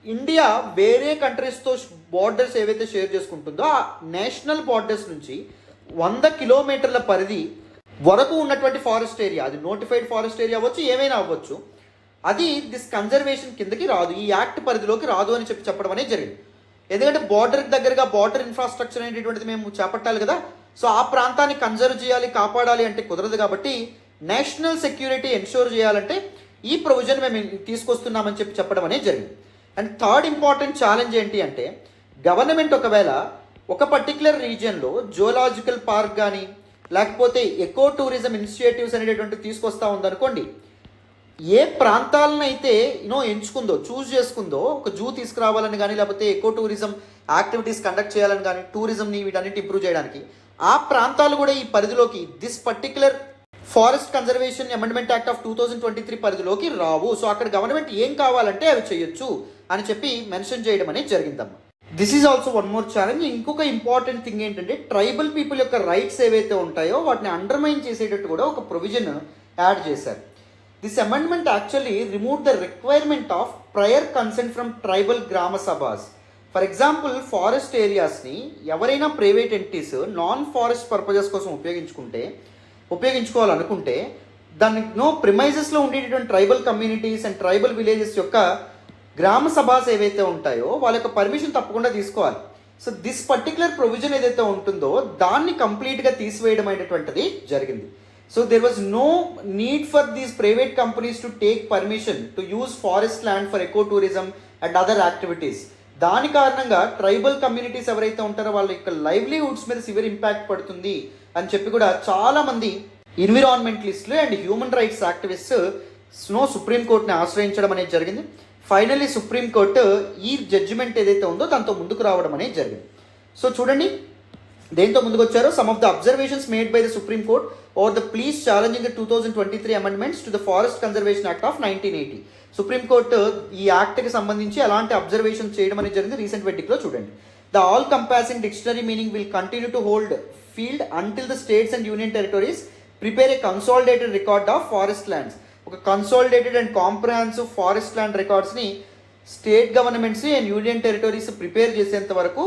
A: ఇండియా వేరే కంట్రీస్తో బార్డర్స్ ఏవైతే షేర్ చేసుకుంటుందో ఆ నేషనల్ బార్డర్స్ నుంచి 100 కిలోమీటర్ల పరిధి వరకు ఉన్నటువంటి ఫారెస్ట్ ఏరియా, అది నోటిఫైడ్ ఫారెస్ట్ ఏరియా అవ్వచ్చు, ఏమైనా అవ్వచ్చు, అది దిస్ కన్జర్వేషన్ కిందకి రాదు, ఈ యాక్ట్ పరిధిలోకి రాదు అని చెప్పడం అనేది జరిగింది. ఎందుకంటే బార్డర్కి దగ్గరగా బార్డర్ ఇన్ఫ్రాస్ట్రక్చర్ అనేటువంటిది మేము చేపట్టాలి కదా, సో ఆ ప్రాంతాన్ని కన్జర్వ్ చేయాలి, కాపాడాలి అంటే కుదరదు. కాబట్టి నేషనల్ సెక్యూరిటీ ఎన్షూర్ చేయాలంటే ఈ ప్రొవిజన్ మేము తీసుకొస్తున్నామని చెప్పడం అనేది జరిగింది. అండ్ థర్డ్ ఇంపార్టెంట్ ఛాలెంజ్ ఏంటి అంటే గవర్నమెంట్ ఒకవేళ ఒక పర్టికులర్ రీజియన్లో జువలాజికల్ పార్క్ కానీ లేకపోతే ఎకో టూరిజం ఇనిషియేటివ్స్ అనేటటువంటి తీసుకొస్తా ఉందనుకోండి, ఏ ప్రాంతాలను అయితే ఎంచుకుందో చూస్ చేసుకుందో ఒక జూ తీసుకురావాలని కానీ లేకపోతే ఎకో టూరిజం యాక్టివిటీస్ కండక్ట్ చేయాలని కానీ టూరిజంని వీటన్నిటి ఇంప్రూవ్ చేయడానికి ఆ ప్రాంతాలు కూడా ఈ పరిధిలోకి this particular forest conservation amendment act of 2023 పరిధిలోకి రావు. సో అక్కడ గవర్నమెంట్ ఏం కావాలంటే అవి చేయొచ్చు అని చెప్పి మెన్షన్ చేయడం అనేది జరిగిందమ్మా. This is also one more challenge. ఇంకొక ఇంపార్టెంట్ థింగ్ ఏంటంటే ట్రైబల్ పీపుల్ యొక్క రైట్స్ ఏవైతే ఉంటాయో వాటిని అండర్మైన్ చేసేటట్టు కూడా ఒక ప్రొవిజన్ యాడ్ చేశారు. This amendment actually remove the requirement of prior consent from tribal గ్రామ సభాస్. ఫర్ ఎగ్జాంపుల్ ఫారెస్ట్ ఏరియాస్ని ఎవరైనా private entities non forest purposes కోసం ఉపయోగించుకోవాలనుకుంటే దాన్ని ప్రిమైజెస్లో ఉండేటటువంటి tribal communities and tribal villages యొక్క గ్రామ సభాస్ ఏవైతే ఉంటాయో వాళ్ళ యొక్క పర్మిషన్ తప్పకుండా తీసుకోవాలి. సో దిస్ పర్టికులర్ ప్రొవిజన్ ఏదైతే ఉంటుందో దాన్ని కంప్లీట్గా తీసివేయడం అనేటువంటిది జరిగింది. So there was no need for these private companies to take permission to use forest land for eco tourism and other activities. దాని కారణంగా ట్రైబల్ కమ్యూనిటీస్ ఎవరైతే ఉంటారో వాళ్ళ యొక్క లైవ్లీహుడ్స్ మీద సివియర్ ఇంపాక్ట్ పడుతుంది అని చెప్పి కూడా చాలామంది ఎన్విరాన్మెంటలిస్టులు అండ్ హ్యూమన్ రైట్స్ యాక్టివిస్ట్స్ సుప్రీంకోర్టుని ఆశ్రయించడం అనేది జరిగింది. ఫైనల్లీ సుప్రీంకోర్టు ఈ జడ్జిమెంట్ ఏదైతే ఉందో దాంతో ముందుకు రావడం అనేది జరిగింది. సో చూడండి దేంతో ముందుకు వచ్చారో, some of the observations made by the supreme court over the please challenging the 2023 amendments to the forest conservation act of 1980. Supreme court ఈ యాక్ట్కి సంబంధించి ఎలాంటి అబ్జర్వేషన్ చేయడం అనేది జరిగింది రీసెంట్ వెడ్డిక్లో చూడండి. The all encompassing dictionary meaning will continue to hold field until the states and union territories prepare a consolidated record of forest lands. ఒక consolidated and comprehensive forest land రికార్డ్స్ని state governments and union territories prepare చేసేంత వరకు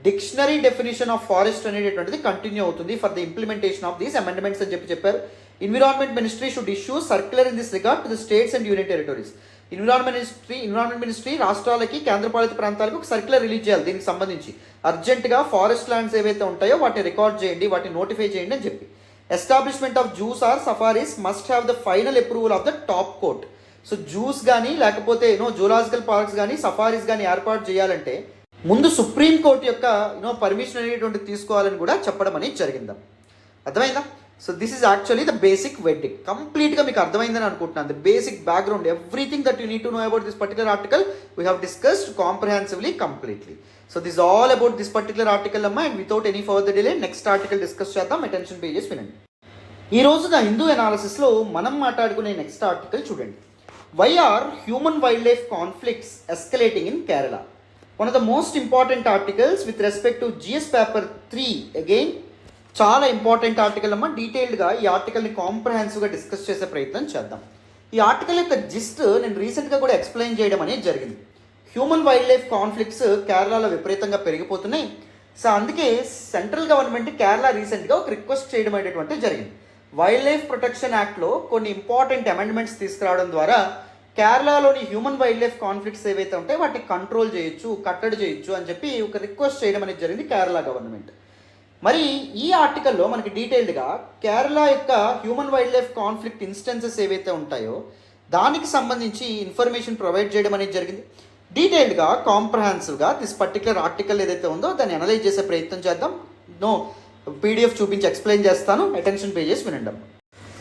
A: dictionary definition of forest అనేటటువంటిది continue అవుతుంది for the implementation of these amendments అని చెప్పారు. Environment ministry should issue circular in this regard to the states and union territories. Environment ministry రాష్ట్రాలకి కేంద్రపాలిత ప్రాంతాలకు ఒక సర్క్యులర్ రిలీజ్ చేయాలి దీనికి సంబంధించి. అర్జెంటుగా ఫారెస్ట్ ల్యాండ్స్ ఏవైతే ఉంటాయో వాటిని రికార్డ్ చేయండి, వాటిని నోటిఫై చేయండి అని చెప్పి. Establishment of zoos or safaris must have the final approval of the top court. So zoos కానీ లేకపోతే జూలాజికల్ పార్క్స్ కానీ సఫారీస్ కానీ ఏర్పాటు చేయాలంటే ముందు సుప్రీంకోర్టు యొక్క పర్మిషన్ అనేటువంటి తీసుకోవాలని కూడా చెప్పడం అనేది జరిగిందా. అర్థమైందా? So this is actually the basic wedding. కంప్లీట్గా మీకు అర్థమైందని అనుకుంటున్నాను. The basic background, everything that you need to know about this particular article we have discussed comprehensively completely. So this all about this particular article అమ్మా. And without any further delay next article discuss చేద్దాం. Attention pay చేసి వినండి. ఈరోజు the Hindu ఎనాలిసిస్లో మనం మాట్లాడుకునే next article చూడండి. Why are human wildlife conflicts escalating in Kerala? One of the most important articles with respect to GS paper 3. Again చాలా important article అమ్మ. డీటెయిల్డ్గా ఈ ఆర్టికల్ని కాంప్రహెన్సివ్గా డిస్కస్ చేసే ప్రయత్నం చేద్దాం. ఈ ఆర్టికల్ యొక్క జిస్ట్ నేను రీసెంట్గా కూడా ఎక్స్ప్లెయిన్ చేయడం అనేది జరిగింది. హ్యూమన్ వైల్డ్ లైఫ్ కాన్ఫ్లిక్ట్స్ కేరళలో విపరీతంగా పెరిగిపోతున్నాయి. సో అందుకే సెంట్రల్ గవర్నమెంట్ కేరళ రీసెంట్గా ఒక రిక్వెస్ట్ చేయడం అనేటువంటి జరిగింది. వైల్డ్ లైఫ్ ప్రొటెక్షన్ యాక్ట్లో కొన్ని ఇంపార్టెంట్ అమెండ్మెంట్స్ తీసుకురావడం ద్వారా కేరళలోని హ్యూమన్ వైల్డ్ లైఫ్ కాన్ఫ్లిక్ట్స్ ఏవైతే ఉంటాయో వాటిని కంట్రోల్ చేయొచ్చు, కట్టడి చేయొచ్చు అని చెప్పి ఒక రిక్వెస్ట్ చేయడం అనేది జరిగింది కేరళ గవర్నమెంట్. మరి ఈ ఆర్టికల్లో మనకి డీటెయిల్డ్గా కేరళ యొక్క human wild life conflict instances ఏవైతే ఉంటాయో దానికి సంబంధించి ఇన్ఫర్మేషన్ ప్రొవైడ్ చేయడం అనేది జరిగింది. డీటెయిల్డ్గా కాంప్రహెన్సివ్గా దిస్ పర్టికులర్ ఆర్టికల్ ఏదైతే ఉందో దాన్ని అనలైజ్ చేసే ప్రయత్నం చేద్దాం. పీడిఎఫ్ చూపించి ఎక్స్ప్లెయిన్ చేస్తాను, అటెన్షన్ పే చేసి వినండి.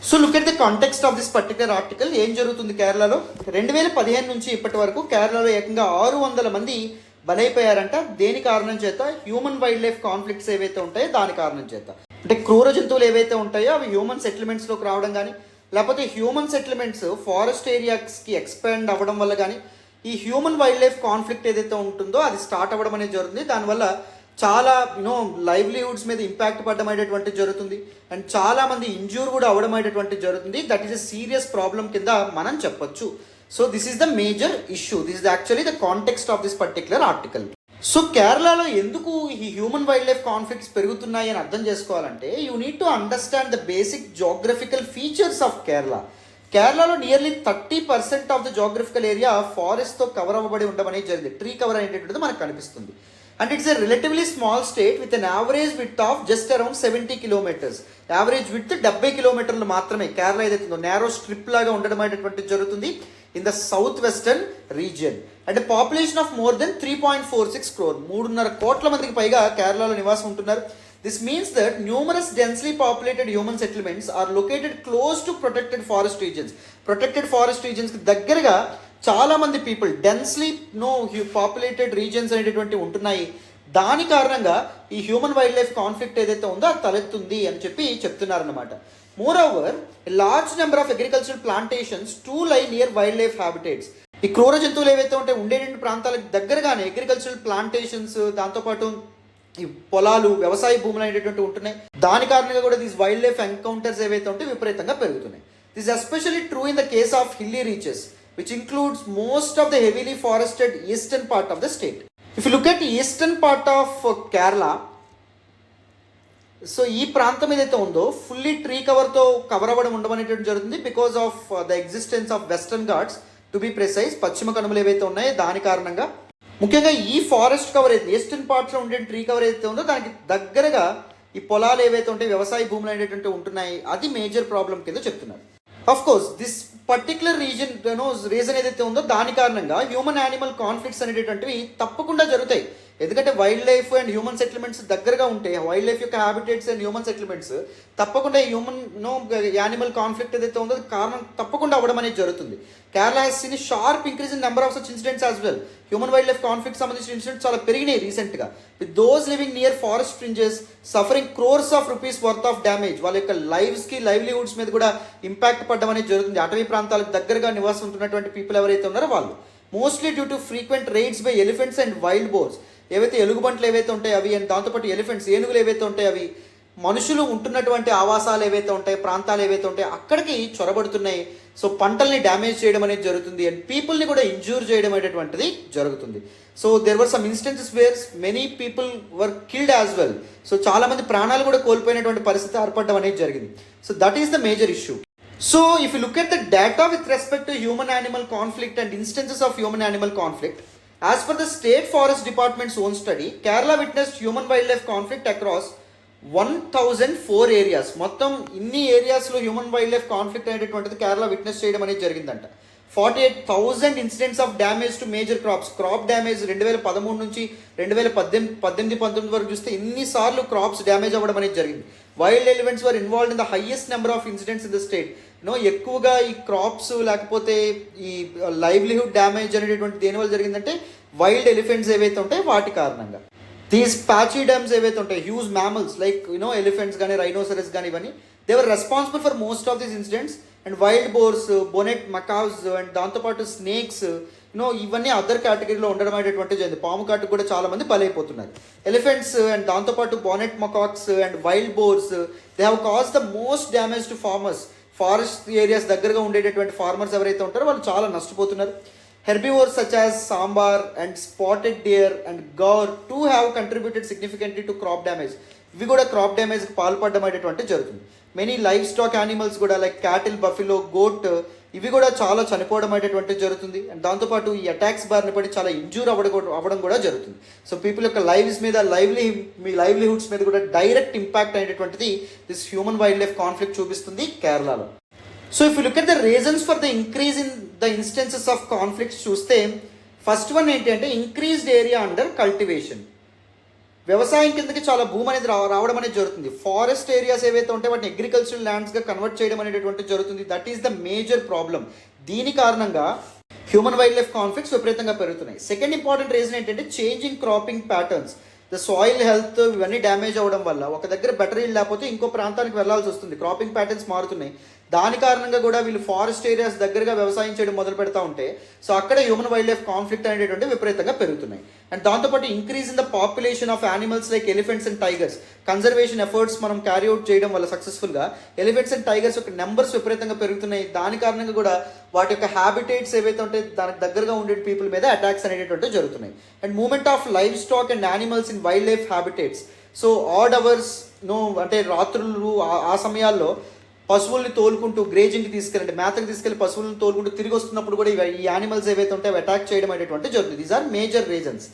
A: So look at the context of this particular article. ఏం జరుగుతుంది కేరళలో? 2015 నుంచి ఇప్పటి వరకు కేరళలో ఏకంగా 600 మంది బలైపోయారంట. దేని కారణం చేత? హ్యూమన్ వైల్డ్ లైఫ్ కాన్ఫ్లిక్ట్స్ ఏవైతే ఉంటాయో దాని కారణం చేత. అంటే క్రూర జంతువులు ఏవైతే ఉంటాయో అవి హ్యూమన్ సెటిల్మెంట్స్లోకి రావడం కానీ, లేకపోతే హ్యూమన్ సెటిల్మెంట్స్ ఫారెస్ట్ ఏరియాస్కి ఎక్స్పాండ్ అవ్వడం వల్ల కానీ ఈ హ్యూమన్ వైల్డ్ లైఫ్ కాన్ఫ్లిక్ట్ ఏదైతే ఉంటుందో అది స్టార్ట్ అవ్వడం అనేది జరుగుతుంది. దానివల్ల చాలా లైవ్లీహుడ్స్ మీద ఇంపాక్ట్ పడడం అనేటువంటి జరుగుతుంది. అండ్ చాలామంది ఇంజ్యూర్ కూడా అవ్వడం అనేటువంటి జరుగుతుంది. That is a serious problem కింద మనం చెప్పొచ్చు. So this is the major issue. This is actually the context of this particular article. So కేరళలో ఎందుకు ఈ హ్యూమన్ వైల్డ్ లైఫ్ కాన్ఫ్లిక్ట్స్ పెరుగుతున్నాయి అని అర్థం చేసుకోవాలంటే you need to understand the basic geographical features of Kerala. కేరళలో nearly 30% of the geographical area ఫారెస్ట్తో cover అవ్వబడి ఉండడం అనేది జరిగింది. ట్రీ కవర్ అనేటువంటిది మనకు కనిపిస్తుంది. And it's a relatively small state with an average width of just around 70 kilometers. Average width 70 కిలోమీటర్లు మాత్రమే కేరళ ఏదైతే ఉందో నేరో స్ట్రిప్ లాగా ఉండడం అనేటువంటి జరుగుతుంది in the south western region. And population of more than 3.46 crore, 3.5 కోట్ల మందికి పైగా కేరళలో నివాసం ఉంటున్నారు. This means that numerous densely populated human settlements are located close to protected forest regions. Protected forest రీజన్స్కి దగ్గరగా చాలామంది పీపుల్ డెన్స్లీ పాపులేటెడ్ రీజన్స్ అనేటువంటి ఉంటున్నాయి. దాని కారణంగా ఈ హ్యూమన్ వైల్డ్ లైఫ్ కాన్ఫ్లిక్ట్ ఏదైతే ఉందో అది తలెత్తుంది అని చెప్పి చెప్తున్నారన్నమాట. Moreover large number of agricultural plantations to lie near wildlife habitats. ఈ క్రూర జంతువులు ఏవైతే ఉంటాయి ఉండేటువంటి ప్రాంతాలకు దగ్గరగానే అగ్రికల్చరల్ ప్లాంటేషన్స్, దాంతోపాటు ఈ పొలాలు, వ్యవసాయ భూములు అనేటువంటి ఉంటున్నాయి. దాని కారణంగా కూడా దీస్ వైల్డ్ లైఫ్ ఎన్కౌంటర్స్ ఏవైతే ఉంటే విపరీతంగా పెరుగుతున్నాయి. This especially true in the case of hilly reaches which includes most of the heavily forested eastern part of the state. If you look at eastern part of Kerala, so ఈ ప్రాంతం ఏదైతే ఉందో fully tree కవర్తో cover అవ్వడం ఉండమనేటువంటి జరుగుతుంది because of the existence of western Ghats, to be precise పశ్చిమ కనుమలు ఏవైతే ఉన్నాయో దాని కారణంగా. ముఖ్యంగా ఈ ఫారెస్ట్ కవర్ అయితే ఈస్టర్న్ పార్ట్స్లో ఉండే ట్రీ కవర్ ఏదైతే ఉందో దానికి దగ్గరగా ఈ పొలాలు ఏవైతే ఉంటాయి, వ్యవసాయ భూములు అనేటువంటి ఉంటున్నాయి. అది మేజర్ ప్రాబ్లం కింద చెప్తున్నారు. Of course this particular reason ఏదైతే ఉందో దాని కారణంగా హ్యూమన్ యానిమల్ కాన్ఫ్లిక్ట్స్ అనేటువంటివి తప్పకుండా జరుగుతాయి. ఎందుకంటే wild life and human settlements దగ్గరగా ఉంటాయి. వైల్డ్ లైఫ్ యొక్క హ్యాబిటేట్స్ అండ్ హ్యూమన్ సెటిల్మెంట్స్ తప్పకుండా హ్యూమన్ యానిమల్ కాన్ఫ్లిక్ట్ ఏదైతే ఉందో కారణం తప్పకుండా అవ్వడం అనేది జరుగుతుంది. Kerala has seen sharp increase in number of such incidents as well. Human wild life conflict సంబంధించిన ఇన్సిడెంట్స్ చాలా పెరిగినాయి రీసెంట్గా. With those living near forest fringes suffering crores of rupees worth of damage. వాళ్ళ యొక్క లైవ్స్కి, లైవ్లీహుడ్స్ మీద కూడా ఇంపాక్ట్ పడడం అనేది జరుగుతుంది. అటవీ ప్రాంతాలకు దగ్గరగా నివాసం ఉంటున్నటువంటి పీపుల్ ఎవరైతే ఉన్నారో వాళ్ళు mostly due to frequent raids by elephants and wild boars. ఏవైతే ఎలుగుబంట్లు ఏవైతే ఉంటాయి అవి, అండ్ దాంతోపాటు ఎలిఫెంట్స్, ఏనుగులు ఏవైతే ఉంటాయి అవి మనుషులు ఉంటున్నటువంటి ఆవాసాలు ఏవైతే ఉంటాయి, ప్రాంతాలు ఏవైతే ఉంటాయి అక్కడికి చొరబడుతున్నాయి. సో పంటల్ని డ్యామేజ్ చేయడం అనేది జరుగుతుంది అండ్ పీపుల్ని కూడా ఇంజూర్ చేయడం అనేటువంటిది జరుగుతుంది. So there were some instances where many people were killed as well. So చాలామంది ప్రాణాలు కూడా కోల్పోయినటువంటి పరిస్థితి ఏర్పడడం అనేది జరిగింది. So that is the major issue. So if you look at the data with respect to human animal conflict and instances of human animal conflict, as per the State Forest Department's own study, Kerala witnessed human wildlife conflict across 1004 areas. మొత్తం ఇన్ని ఏరియాస్లో human wild life conflict అనేటువంటిది Kerala witness చేయడం అనేది జరిగిందంట. 48,000 incidents of damage to major crops. Crop damage 2013 నుంచి 2018-19 వరకు చూస్తే ఇన్నిసార్లు క్రాప్స్ డ్యామేజ్ అవ్వడం అనేది జరిగింది. Wild elephants were involved in the highest number of incidents in the state. ఎక్కువగా ఈ క్రాప్స్ లేకపోతే ఈ లైవ్లీహుడ్ డ్యామేజ్ అనేటువంటి దేనివల్ల జరిగిందంటే వైల్డ్ ఎలిఫెంట్స్ ఏవైతే ఉంటాయో వాటి కారణంగా. దీస్ ప్యాచీ డ్యామ్స్ ఏవైతే ఉంటాయి, హ్యూజ్ మ్యామల్స్ లైక్ ఎలిఫెంట్స్ కానీ, రైనోసరస్ కానీ, ఇవన్నీ they were responsible for most of these incidents. And wild boars, bonnet macaws and దాంతోపాటు స్నేక్స్ ఇవన్నీ అదర్ కేటగిరీలో ఉండడం అనేటువంటి జరిగింది. పాము కాటుకు కూడా చాలా మంది బలైపోతున్నారు. ఎలిఫెంట్స్ అండ్ దాంతోపాటు bonnet macaques and wild boars they have cause the most damage to farmers. Forest areas దగ్గరగా ఉండేటటువంటి ఫార్మర్స్ ఎవరైతే ఉంటారో వాళ్ళు చాలా నష్టపోతున్నారు. Herbivores such as sambar and spotted deer and gaur too have contributed significantly to crop damage. ఇవి కూడా crop డ్యామేజ్కి పాల్పడడం అనేటువంటి జరుగుతుంది. మెనీ లైఫ్ స్టాక్ యానిమల్స్ కూడా లైక్ క్యాటిల్, బఫిలో, గోట్ ఇవి కూడా చాలా చనిపోవడం అనేటువంటి జరుగుతుంది. అండ్ దాంతోపాటు ఈ అటాక్స్ బారిన పడి చాలా ఇంజూర్ అవ్వడం కూడా జరుగుతుంది. సో పీపుల్ యొక్క లైవ్స్ మీద మీ లైవ్లీహుడ్స్ మీద కూడా డైరెక్ట్ ఇంపాక్ట్ అనేటువంటిది this human wild life conflict చూపిస్తుంది కేరళలో. So if you look at the reasons for the increase in the instances of conflicts చూస్తే ఫస్ట్ వన్ ఏంటి అంటే ఇంక్రీజ్డ్ ఏరియా అండర్ కల్టివేషన్. వ్యవసాయం కిందకి చాలా భూమి అనేది రావడం అనేది జరుగుతుంది. ఫారెస్ట్ ఏరియాస్ ఏవైతే ఉంటాయో వాటిని అగ్రికల్చరల్ ల్యాండ్స్గా కన్వర్ట్ చేయడం అనేటువంటి జరుగుతుంది. That is the major problem. దీని కారణంగా హ్యూమన్ వైల్డ్ లైఫ్ కాన్ఫ్లిక్ట్స్ విపరీతంగా పెరుగుతున్నాయి. సెకండ్ ఇంపార్టెంట్ రీజన్ ఏంటంటే changing cropping patterns. The soil health ఇవన్నీ డ్యామేజ్ అవ్వడం వల్ల ఒక దగ్గర బెటర్ ఈల్డ్ లేకపోతే ఇంకో ప్రాంతానికి వెళ్లాల్సి వస్తుంది. క్రాపింగ్ ప్యాటర్న్స్ మారుతున్నాయి. దాని కారణంగా కూడా వీళ్ళు ఫారెస్ట్ ఏరియాస్ దగ్గరగా వ్యవసాయం చేయడం మొదలు పెడతా ఉంటే సో అక్కడ హ్యూమన్ వైల్డ్ లైఫ్ కాన్ఫ్లిక్ట్ అనేటువంటి విపరీతంగా పెరుగుతున్నాయి. అండ్ దాంతోపాటు increase in the population of animals like elephants and tigers. Conservation efforts మనం క్యారీఅవుట్ చేయడం వల్ల సక్సెస్ఫుల్గా ఎలిఫెంట్స్ అండ్ టైగర్స్ యొక్క నెంబర్స్ విపరీతంగా పెరుగుతున్నాయి. దాని కారణంగా కూడా వాటి యొక్క హ్యాబిటేట్స్ ఏవైతే ఉంటాయి దానికి దగ్గరగా ఉండే పీపుల్ మీద అటాక్స్ అనేటువంటివి జరుగుతున్నాయి. And movement of life stock and animals in wild life habitats. So odd hours అంటే రాత్రులు ఆ సమయాల్లో పశువుల్ని తోలుకుంటూ గ్రేజింగ్కి తీసుకెళ్ళండి, మేతకి తీసుకెళ్ళి పశువులను తోలుకుంటూ తిరిగి వస్తున్నప్పుడు కూడా ఈ యానిమల్స్ ఏవైతే ఉంటాయో అటాక్ చేయడం అనేటువంటి జరుగుతుంది. These are major reasons.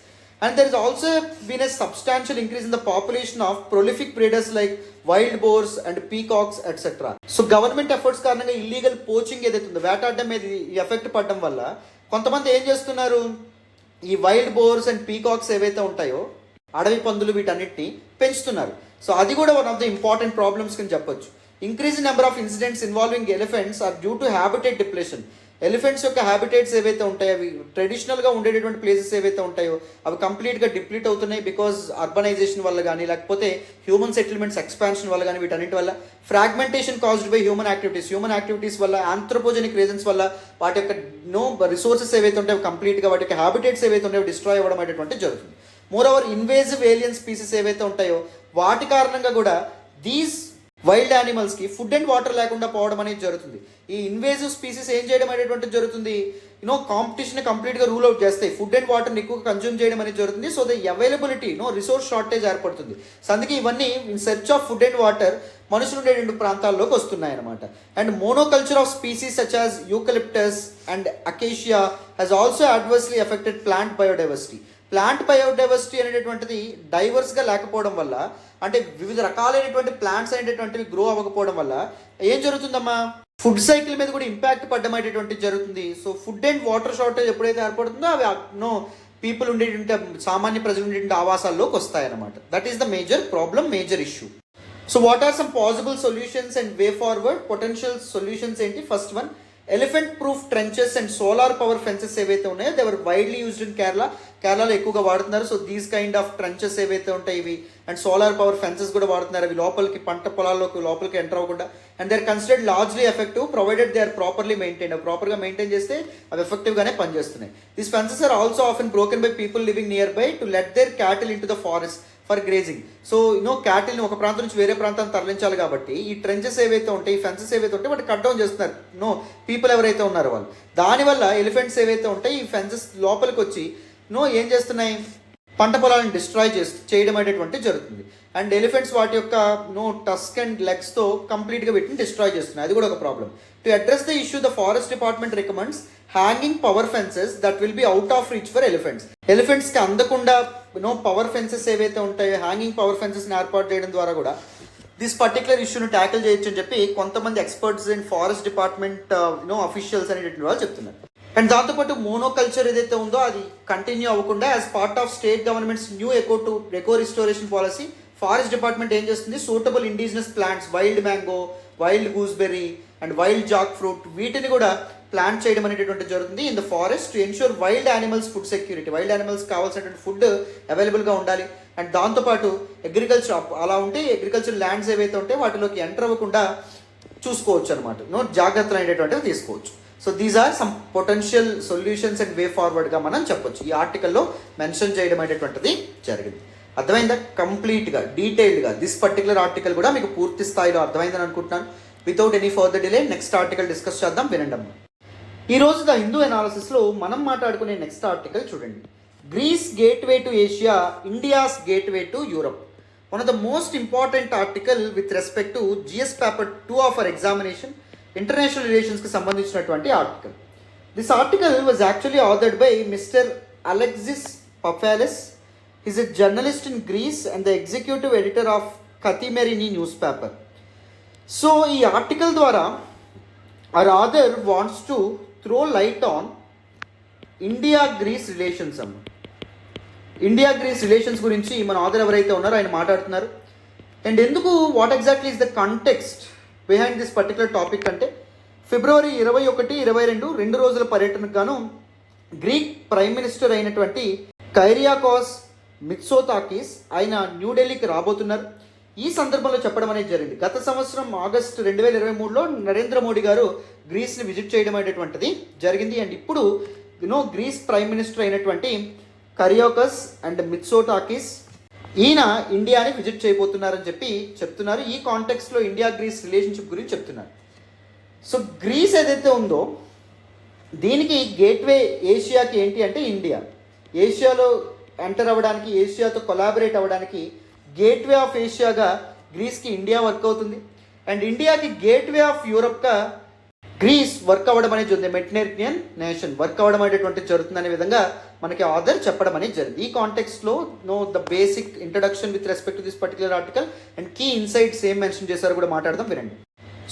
A: And there is also been a substantial increase in the population of prolific breeders like wild boars and peacocks etcetera. So government efforts కారణంగా ఇల్లీగల్ పోచింగ్ ఏదైతే ఉందో వేటాడడం మీద ఈ ఎఫెక్ట్ పడడం వల్ల కొంతమంది ఏం చేస్తున్నారు, ఈ వైల్డ్ బోర్స్ అండ్ పీకాక్స్ ఏవైతే ఉంటాయో అడవి పందులు వీటన్నిటిని పెంచుతున్నారు. సో అది కూడా one of the important problems కింద చెప్పొచ్చు. Increase in number of incidents involving elephants are due to habitat depletion. Elephants యొక్క హ్యాబిటేట్స్ ఏవైతే ఉంటాయో అవి ట్రెడిషనల్గా ఉండేటటువంటి ప్లేసెస్ ఏవైతే ఉంటాయో అవి కంప్లీట్గా డిప్లీట్ అవుతున్నాయి బికాజ్ అర్బనైజేషన్ వల్ల కానీ లేకపోతే హ్యూమన్ సెటిల్మెంట్స్ ఎక్స్పాన్షన్ వల్ల కానీ వీటన్నిటి వల్ల. Fragmentation caused by human activities వల్ల, ఆంథ్రోపోజెనిక్ రీజన్స్ వల్ల వాటి యొక్క రిసోర్సెస్ ఏవైతే ఉంటాయో కంప్లీట్గా వాటి యొక్క హ్యాబిటేట్స్ ఏవైతే ఉంటాయో డిస్ట్రాయ్ అవ్వడం అనేటువంటి జరుగుతుంది. Moreover invasive alien species ఏవైతే ఉంటాయో వాటి కారణంగా కూడా దీస్ వైల్డ్ యానిమల్స్కి ఫుడ్ అండ్ వాటర్ లేకుండా పోవడం అనేది జరుగుతుంది. ఈ ఇన్వేజివ్ స్పీసీస్ ఏం చేయడం అనేటువంటి జరుగుతుంది, కాంపిటీషన్ కంప్లీట్గా రూల్ అవుట్ చేస్తాయి. ఫుడ్ అండ్ వాటర్ని ఎక్కువగా కన్జ్యూమ్ చేయడం అనేది జరుగుతుంది. So the availability resource shortage ఏర్పడుతుంది. సో అందుకే ఇవన్నీ in search of food and water మనుషులు ఉండే 2 ప్రాంతాల్లోకి వస్తున్నాయి అనమాట. And monoculture of species such as eucalyptus and acacia has also adversely affected plant biodiversity. Plant biodiversity అనేటటువంటిది డైవర్స్గా లేకపోవడం వల్ల, అంటే వివిధ రకాలైనటువంటి ప్లాంట్స్ అనేటటువంటివి గ్రో అవ్వకపోవడం వల్ల ఏం జరుగుతుందమ్మా, ఫుడ్ సైకిల్ మీద కూడా ఇంపాక్ట్ పడడం అనేటువంటిది జరుగుతుంది. So food and water shortage ఎప్పుడైతే ఏర్పడుతుందో అవి పీపుల్ ఉండేటువంటి సామాన్య ప్రజలు ఉండేటువంటి ఆవాసాల్లోకి వస్తాయన్నమాట. That is the major problem, major issue. So what are some possible solutions and way forward? Potential solutions ఏంటి? First one, elephant proof trenches and solar power fences ఏవైతే ఉన్నాయో they were widely used in కేరళలో ఎక్కువగా వాడుతున్నారు. So these kind of trenches ఏవైతే ఉంటాయి ఇవి and solar power fences కూడా వాడుతున్నారు. అవి లోపలికి పంట పొలాల్లోకి లోపలికి ఎంటర్ అవ్వకుండా. And they are considered largely effective provided they are properly maintain. ప్రాపర్గా మెయింటైన్ చేస్తే అవి ఎఫెక్టివ్గానే పనిచేస్తున్నాయి. These fences are also often broken by people living nearby to let their cattle into the forest for grazing. So క్యాటిల్ని ఒక ప్రాంతం నుంచి వేరే ప్రాంతాన్ని తరలించాలి కాబట్టి ఈ ట్రెంచెస్ ఏవైతే ఉంటాయి, ఈ ఫెన్సెస్ ఏవైతే ఉంటాయి వాటి కట్ డౌన్ చేస్తున్నారు పీపుల్ ఎవరైతే ఉన్నారో వాళ్ళు. దానివల్ల ఎలిఫెంట్స్ ఏవైతే ఉంటాయి ఈ ఫెన్సెస్ లోపలికి వచ్చి ఏం చేస్తున్నాయి, పంట పొలాలను డిస్ట్రాయ్ చేయడం అనేటువంటి జరుగుతుంది. అండ్ ఎలిఫెంట్స్ వాటి యొక్క టస్క్ అండ్ లెగ్స్తో కంప్లీట్గా వీటిని డిస్ట్రాయ్ చేస్తున్నాయి. అది కూడా ఒక problem. To address the issue the forest department recommends hanging power fences that will be out of reach for ఎలిఫెంట్స్కి అందకుండా పవర్ ఫెన్సెస్ ఏవైతే ఉంటాయో హ్యాంగింగ్ పవర్ ఫెన్సెస్ని ఏర్పాటు చేయడం ద్వారా కూడా దిస్ పర్టికులర్ ఇష్యూని ట్యాకిల్ చేయొచ్చు అని చెప్పి కొంతమంది experts and forest department officials అనేటువంటి వాళ్ళు చెప్తున్నారు. అండ్ దాంతోపాటు మోనోకల్చర్ ఏదైతే ఉందో అది కంటిన్యూ అవ్వకుండా as part of state governments new eco restoration policy forest department ఏం చేస్తుంది, suitable indigenous plants wild mango, wild gooseberry and wild jackfruit వీటిని కూడా ప్లాంట్ చేయడం అనేటటువంటి జరుగుతుంది in the forest to ensure wild animals food security. Wild animals కావాల్సినటువంటి food అవైలబుల్గా ఉండాలి. అండ్ దాంతోపాటు అగ్రికల్చర్ అలా ఉంటే అగ్రికల్చర్ ల్యాండ్స్ ఏవైతే ఉంటే వాటిలోకి ఎంటర్ అవ్వకుండా చూసుకోవచ్చు అనమాట. జాగ్రత్తలు అనేటటువంటివి తీసుకోవచ్చు. So these are some potential solutions and way ఫార్వర్డ్గా మనం చెప్పొచ్చు. ఈ ఆర్టికల్లో మెన్షన్ చేయడం అనేటువంటిది జరిగింది. అర్థమైందా? కంప్లీట్గా డీటెయిల్డ్గా దిస్ పర్టికులర్ ఆర్టికల్ కూడా మీకు పూర్తి స్థాయిలో అర్థమైందని అనుకుంటున్నాను. Without any further delay next article discuss చేద్దాం, వినండి అమ్మా. ఈరోజు ద హిందూ అనాలిసిస్లో మనం మాట్లాడుకునే నెక్స్ట్ ఆర్టికల్ చూడండి. Greece gateway to Asia, India's gateway to Europe. One of the most important article with respect to GS paper 2 of our examination, international రిలేషన్స్కి సంబంధించినటువంటి ఆర్టికల్. This article was actually authored by mister Alexis Papahelas. Is a journalist in Greece and the executive editor of కతిమెరిని news paper. So ఈ article ద్వారా our author wants to throw light on India-Greece relations అమ్మ. India-grace relations గురించి మన author ఎవరైతే ఉన్నారో ఆయన మాట్లాడుతున్నారు. And ఎందుకు what exactly is the context behind this particular topic అంటే, ఫిబ్రవరి 21, 22 2 రోజుల పర్యటనకు గాను గ్రీక్ ప్రైమ్ మినిస్టర్ అయినటువంటి కైరియాకోస్ మిత్సోతాకిస్ ఆయన న్యూఢిల్లీకి రాబోతున్నారు. ఈ సందర్భంలో చెప్పడం అనేది జరిగింది. గత సంవత్సరం ఆగస్టు 2023లో నరేంద్ర మోడీ గారు గ్రీస్ని విజిట్ చేయడం అనేటువంటిది జరిగింది. అండ్ ఇప్పుడు గ్రీస్ ప్రైమ్ మినిస్టర్ అయినటువంటి కరియోకస్ అండ్ మిత్సోటాకిస్ ఈయన ఇండియాని విజిట్ చేయబోతున్నారని చెప్తున్నారు. ఈ కాంటెక్స్లో ఇండియా గ్రీస్ రిలేషన్షిప్ గురించి చెప్తున్నారు. సో గ్రీస్ ఏదైతే ఉందో దీనికి గేట్వే ఏషియాకి ఏంటి అంటే ఇండియా. ఏషియాలో ఎంటర్ అవ్వడానికి, ఏషియాతో కొలాబరేట్ అవ్వడానికి గేట్వే ఆఫ్ ఏషియాగా గ్రీస్కి ఇండియా వర్క్ అవుతుంది. అండ్ ఇండియాకి గేట్వే ఆఫ్ యూరప్గా గ్రీస్ వర్క్ అవ్వడం అనేది జరుగుతుంది. మెడిటరేనియన్ నేషన్ వర్క్ అవ్వడం అనేటువంటిది జరుగుతుంది అనే విధంగా మనకి ఆథర్ చెప్పడం అనేది జరిగింది. ఈ కాంటెక్స్ట్లో the basic introduction with respect to this particular article and key insights ఏం మెన్షన్ చేశారో కూడా మాట్లాడదాం, వినండి.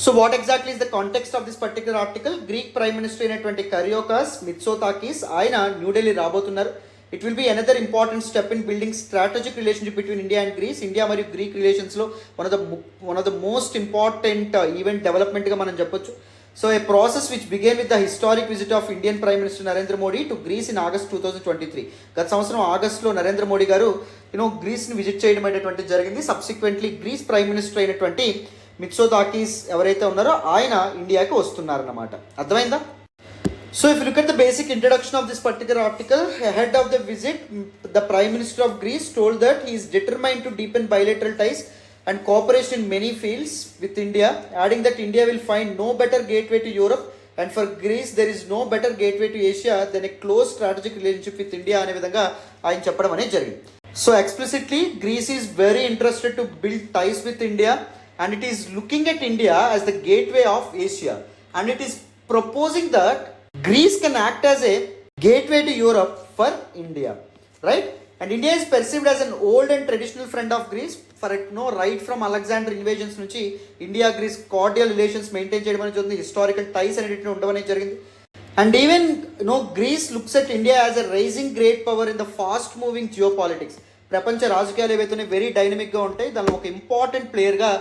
A: So what exactly is the context of this particular article? Greek prime minister అయినటువంటి కరియోకాస్ మిత్సోతాకిస్ ఆయన న్యూఢిల్లీ రాబోతున్నారు. It will be another important step in building strategic relationship between India and Greece. India మరియు Greek రిలేషన్స్లో one of the most important event డెవలప్మెంట్గా మనం చెప్పొచ్చు. So A process which began with the historic visit of Indian prime minister Narendra Modi to Greece in August 2023. గత సంవత్సరం ఆగస్టులో నరేంద్ర మోడీ గారు గ్రీస్ని visit చేయడం అనేటువంటిది జరిగింది. సబ్సిక్వెంట్లీ గ్రీస్ ప్రైమ్ మినిస్టర్ అయినటువంటి మిత్సోతాకిస్ ఎవరైతే ఉన్నారో ఆయన ఇండియాకి వస్తున్నారన్నమాట. అర్థమైందా? So if you look at the basic introduction of this particular article, ahead of the visit, the Prime Minister of Greece told that he is determined to deepen bilateral ties and cooperation in many fields with India, adding that India will find no better gateway to Europe and for Greece there is no better gateway to Asia than a close strategic relationship with India అనే విధంగా ఆయన చెప్పడం అనేది జరిగింది. So explicitly, Greece is very interested to build ties with India and it is looking at India as the gateway of Asia and it is proposing that Greece can act as a gateway to Europe for India, right? And India is perceived as an old and traditional friend of Greece. For right from Alexander invasions నుంచి India Greece cordial relations maintain చేయడం అనేది జరుగుతుంది. Historical ties అనేటివి ఉండడం అనేది జరిగింది. And even Greece looks at India as a rising great power in the fast moving geopolitics. ప్రపంచ రాజకీయాలు ఏవైతే వెరీ డైనమిక్గా ఉంటాయి, దానిలో ఒక ఇంపార్టెంట్ ప్లేయర్గా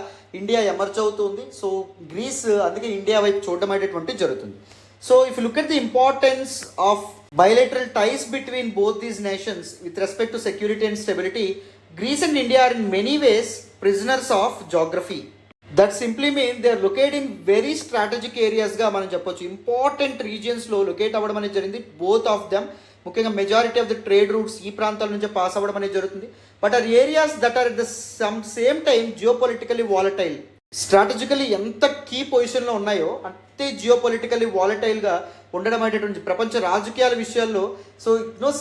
A: ఇండియా ఎమర్జ్ అవుతుంది. సో గ్రీస్ అందుకే ఇండియా వైపు చూడడం అనేటువంటిది జరుగుతుంది. So if you look at the importance of bilateral ties between both these nations with respect to security and stability, Greece and India are in many ways prisoners of geography. That simply means they are located in very strategic areas గా మనం చెప్పొచ్చు. Important రీజియన్స్లో locate అవ్వడం అనేది జరిగింది. Both of them ముఖ్యంగా majority of the trade routes ఈ ప్రాంతాల నుంచి పాస్ అవ్వడం అనేది జరుగుతుంది. But are areas that are at the same time geopolitically volatile. Strategically ఎంత కీ పొజిషన్లో ఉన్నాయో అంతే జియోపొలిటికల్లీ వాలటైల్గా ఉండడం అనేటువంటి ప్రపంచ రాజకీయాల విషయాల్లో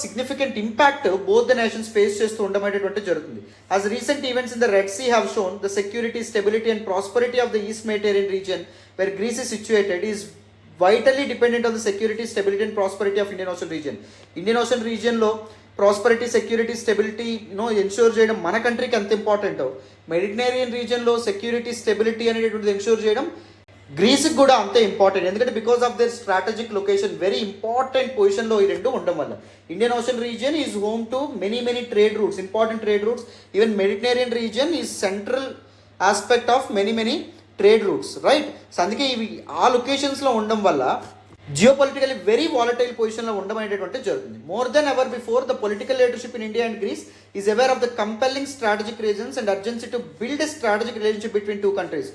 A: significant impact both the nations face చేస్తూ ఉండడం అనేటువంటి జరుగుతుంది. As recent events in the Red Sea have shown the security, stability and prosperity of the East Mediterranean region where Greece is situated is vitally dependent on the security, stability and prosperity of Indian Ocean region. Indian Ocean regionలో prosperity, security, stability ensure చేయడం మన కంట్రీకి ఎంత ఇంపార్టెంటో, Mediterranean రీజియన్లో security, stability అనేటువంటిది ensure చేయడం గ్రీస్కి కూడా అంతే ఇంపార్టెంట్. ఎందుకంటే because of their strategic location, very important పొజిషన్లో ఈ రెండు ఉండడం వల్ల Indian ocean region is home to many trade routes, important trade routes. Even Mediterranean region is central aspect of many trade routes, right? So అందుకే ఇవి ఆ లొకేషన్స్లో ఉండడం వల్ల జియో పొలిటికల్లీ వెరీ వాలటైల్ పొజిషన్లో ఉండడం అనేటువంటి జరుగుతుంది. More than ever before the political leadership in India and grace is aware of the compelling strategic reasons and urgency to build a strategic relationship between two countries.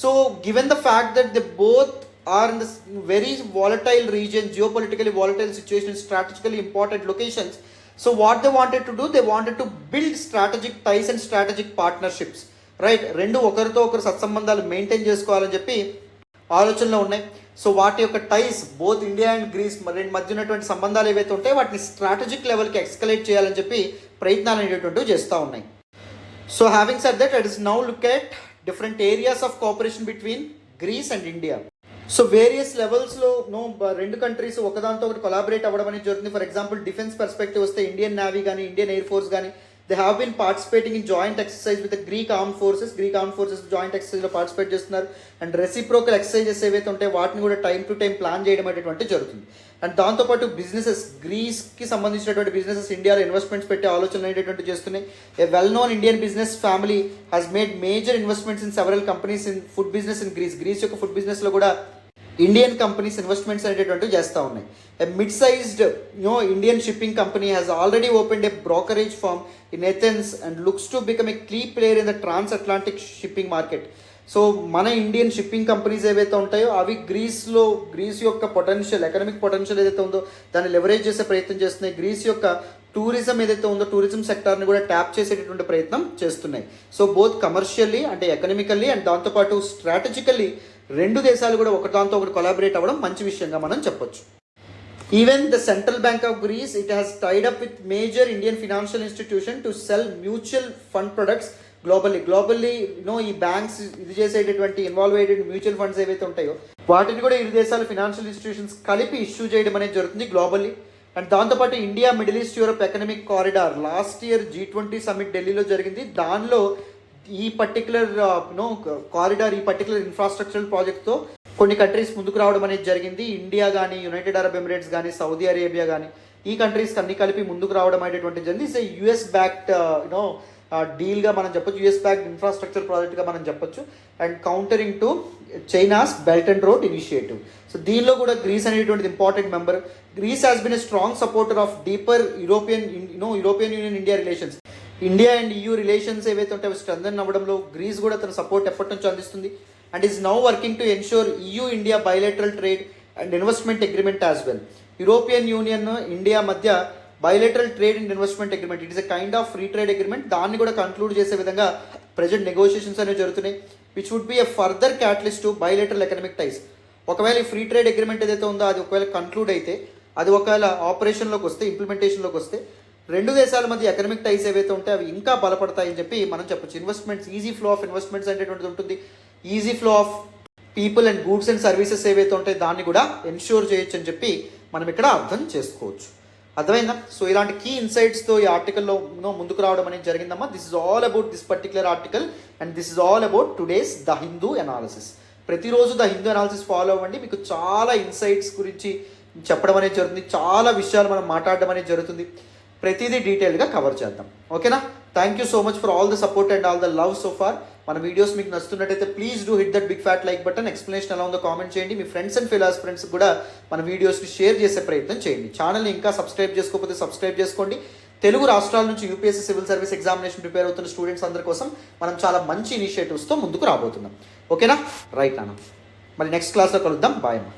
A: So given the fact that they both are in this very volatile region, geopolitically volatile situation, strategically important locations. So what they wanted to do, they wanted to build strategic ties and strategic partnerships, right? రెండు ఒకరితో ఒకరు సత్సంబంధాలు maintain చేసుకోవాలని చెప్పి ఆలోచనలో ఉన్నాయి. So వాటి యొక్క టైస్ బోత్ ఇండియా అండ్ గ్రీస్ రెండు మధ్య ఉన్నటువంటి సంబంధాలు ఏవైతే ఉంటాయో వాటిని స్ట్రాటజిక్ లెవెల్కి ఎక్స్కలేట్ చేయాలని చెప్పి ప్రయత్నాలు అనేటువంటివి చేస్తూ ఉన్నాయి. So having said that, let us now look at different areas of cooperation between Greece and India. So various లెవెల్స్లో రెండు కంట్రీస్ ఒకదాంతో ఒకటి కొలాబరేట్ అవ్వడం అనేది జరుగుతుంది. ఫర్ ఎగ్జాంపుల్ డిఫెన్స్ పర్స్పెక్టివ్ వస్తే ఇండియన్ నేవీ కానీ ఇండియన్ ఎయిర్ ఫోర్స్ కానీ they have been participating in joint exercise with Greek arm forces joint ఎక్సర్సైజ్లో పార్టిసిపేట్ చేస్తున్నారు. అండ్ రెసిప్రోకల్ ఎక్సర్సైజెస్ ఏవైతే ఉంటాయో వాటిని కూడా టైం టు టైం ప్లాన్ చేయడం అనేటువంటి జరుగుతుంది. అండ్ దాంతోపాటు బిజినెసెస్, గ్రీస్కి సంబంధించినటువంటి బిజినెసెస్ ఇండియాలో ఇన్వెస్ట్మెంట్స్ పెట్టే ఆలోచనలు అనేటువంటి చేస్తున్నాయి. A well known Indian business family has made major investments in several companies in food business in Greece యొక్క ఫుడ్ బిజినెస్లో కూడా ఇండియన్ కంపెనీస్ ఇన్వెస్ట్మెంట్స్ అనేటువంటివి చేస్తూ ఉన్నాయి. A mid sized Indian shipping company has already opened a brokerage firm in Athens and looks to become a key player in the trans Atlantic shipping market. So మన Indian shipping companies ఏవైతే ఉంటాయో అవి grace యొక్క potential, economic potential ఏదైతే ఉందో దాన్ని leverage చేసే ప్రయత్నం చేస్తున్నాయి. గ్రీస్ యొక్క టూరిజం ఏదైతే ఉందో టూరిజం సెక్టార్ని కూడా ట్యాప్ చేసేటటువంటి ప్రయత్నం చేస్తున్నాయి. సో బోత్ కమర్షియల్లీ అంటే ఎకనామికల్లీ అండ్ దాంతోపాటు స్ట్రాటజికల్లీ రెండు దేశాలు కూడా ఒకదాంతో ఒకటి కొలాబరేట్ అవ్వడం మంచి విషయంగా మనం చెప్పొచ్చు. Even the central bank of Greece it has tied up with major Indian financial institution to sell mutual fund products globally ఈ బ్యాంక్స్ ఇది చేసేటటువంటి ఇన్వాల్వ్ అయ్యేటువంటి మ్యూచువల్ ఫండ్స్ ఏవైతే ఉంటాయో వాటిని కూడా ఇరు దేశాల ఫినాన్షియల్ ఇన్స్టిట్యూషన్స్ కలిపి ఇష్యూ చేయడం అనేది జరుగుతుంది గ్లోబల్లీ. అండ్ దాంతోపాటు India middle east Europe economic corridor last year G20 summit ఢిల్లీలో జరిగింది. దానిలో ఈ పర్టికులర్ కారిడార్, ఈ పర్టికులర్ ఇన్ఫ్రాస్ట్రక్చరల్ ప్రాజెక్ట్తో కొన్ని కంట్రీస్ ముందుకు రావడం అనేది జరిగింది. ఇండియా కానీ, యునైటెడ్ అరబ్ ఎమిరేట్స్ కానీ, సౌదీ అరేబియా కానీ ఈ కంట్రీస్ అన్ని కలిపి ముందుకు రావడం అనేటువంటి జరిగింది. ఇట్స్ యుఎస్ బ్యాక్డ్ డీల్గా మనం చెప్పొచ్చు, యుఎస్ బ్యాక్డ్ ఇన్ఫ్రాస్ట్రక్చర్ ప్రాజెక్ట్గా మనం చెప్పొచ్చు. And countering to China's belt and road initiative. So దీనిలో కూడా గ్రీస్ అనేటువంటిది important member. Greece has been a strong supporter of deeper European union India relations. India and EU relations ఏవైతే ఉంటాయో strengthen అవ్వడంలో grace కూడా తన సపోర్ట్ ఎప్పటి నుంచో అందిస్తుంది. And is now working to ensure EU India bilateral trade and investment agreement as well. European union India మధ్య bilateral trade and investment agreement, it is a kind of free trade agreement. దాన్ని కూడా conclude చేసే విధంగా present negotiations అనేవి జరుగుతున్నాయి, which would be a further catalyst to bilateral economic ties. ఒకవేళ ఈ free trade agreement ఏదైతే ఉందో అది ఒకవేళ కంక్లూడ్ అయితే, అది ఒకవేళ ఆపరేషన్లోకి వస్తే, ఇంప్లిమెంటేషన్లోకి వస్తే రెండు దేశాల మధ్య ఎకనామిక్ టైస్ ఏవైతే ఉంటాయో అవి ఇంకా బలపడతాయని చెప్పి మనం చెప్పొచ్చు. Investments, easy flow of investments అనేటువంటిది ఉంటుంది. Easy flow of people and goods and services ఏవైతే ఉంటాయో దాన్ని కూడా ఎన్ష్యూర్ చేయొచ్చు అని చెప్పి మనం ఇక్కడ అర్థం చేసుకోవచ్చు. అర్థమైందా? సో ఇలాంటి కీ ఇన్సైట్స్తో ఈ ఆర్టికల్లో ముందుకు రావడం అనేది జరిగిందమ్మా. This is all about this particular article and this is all about today's the Hindu analysis. ప్రతిరోజు ద హిందూ అనాలిసిస్ ఫాలో అవ్వండి. మీకు చాలా ఇన్సైట్స్ గురించి చెప్పడం అనేది జరుగుతుంది, చాలా విషయాలు మనం మాట్లాడడం అనేది జరుగుతుంది. ప్రతిదీ డీటెయిల్గా కవర్ చేద్దాం. ఓకేనా? Thank you so much for all the support and all the love so far. మన వీడియోస్ మీకు నచ్చుతున్నట్టయితే please do hit that big fat like button. Explanation ఎలా ఉందో కామెంట్ చేయండి. మీ ఫ్రెండ్స్ అండ్ ఫెలో ఆస్పిరెంట్స్ కూడా మన వీడియోస్ని షేర్ చేసే ప్రయత్నం చేయండి. ఛానల్ని ఇంకా సబ్స్క్రైబ్ చేసుకోకపోతే సబ్స్క్రైబ్ చేసుకోండి. తెలుగు రాష్ట్రాల నుంచి UPSC civil service examination prepare అవుతున్న స్టూడెంట్స్ అందరి కోసం మనం చాలా మంచి ఇనిషియేటివ్స్తో ముందుకు రాబోతున్నాం. ఓకేనా? రైట్ నాన్న, మరి నెక్స్ట్ క్లాస్లో కలుద్దాం. బాయ్ అమ్మా.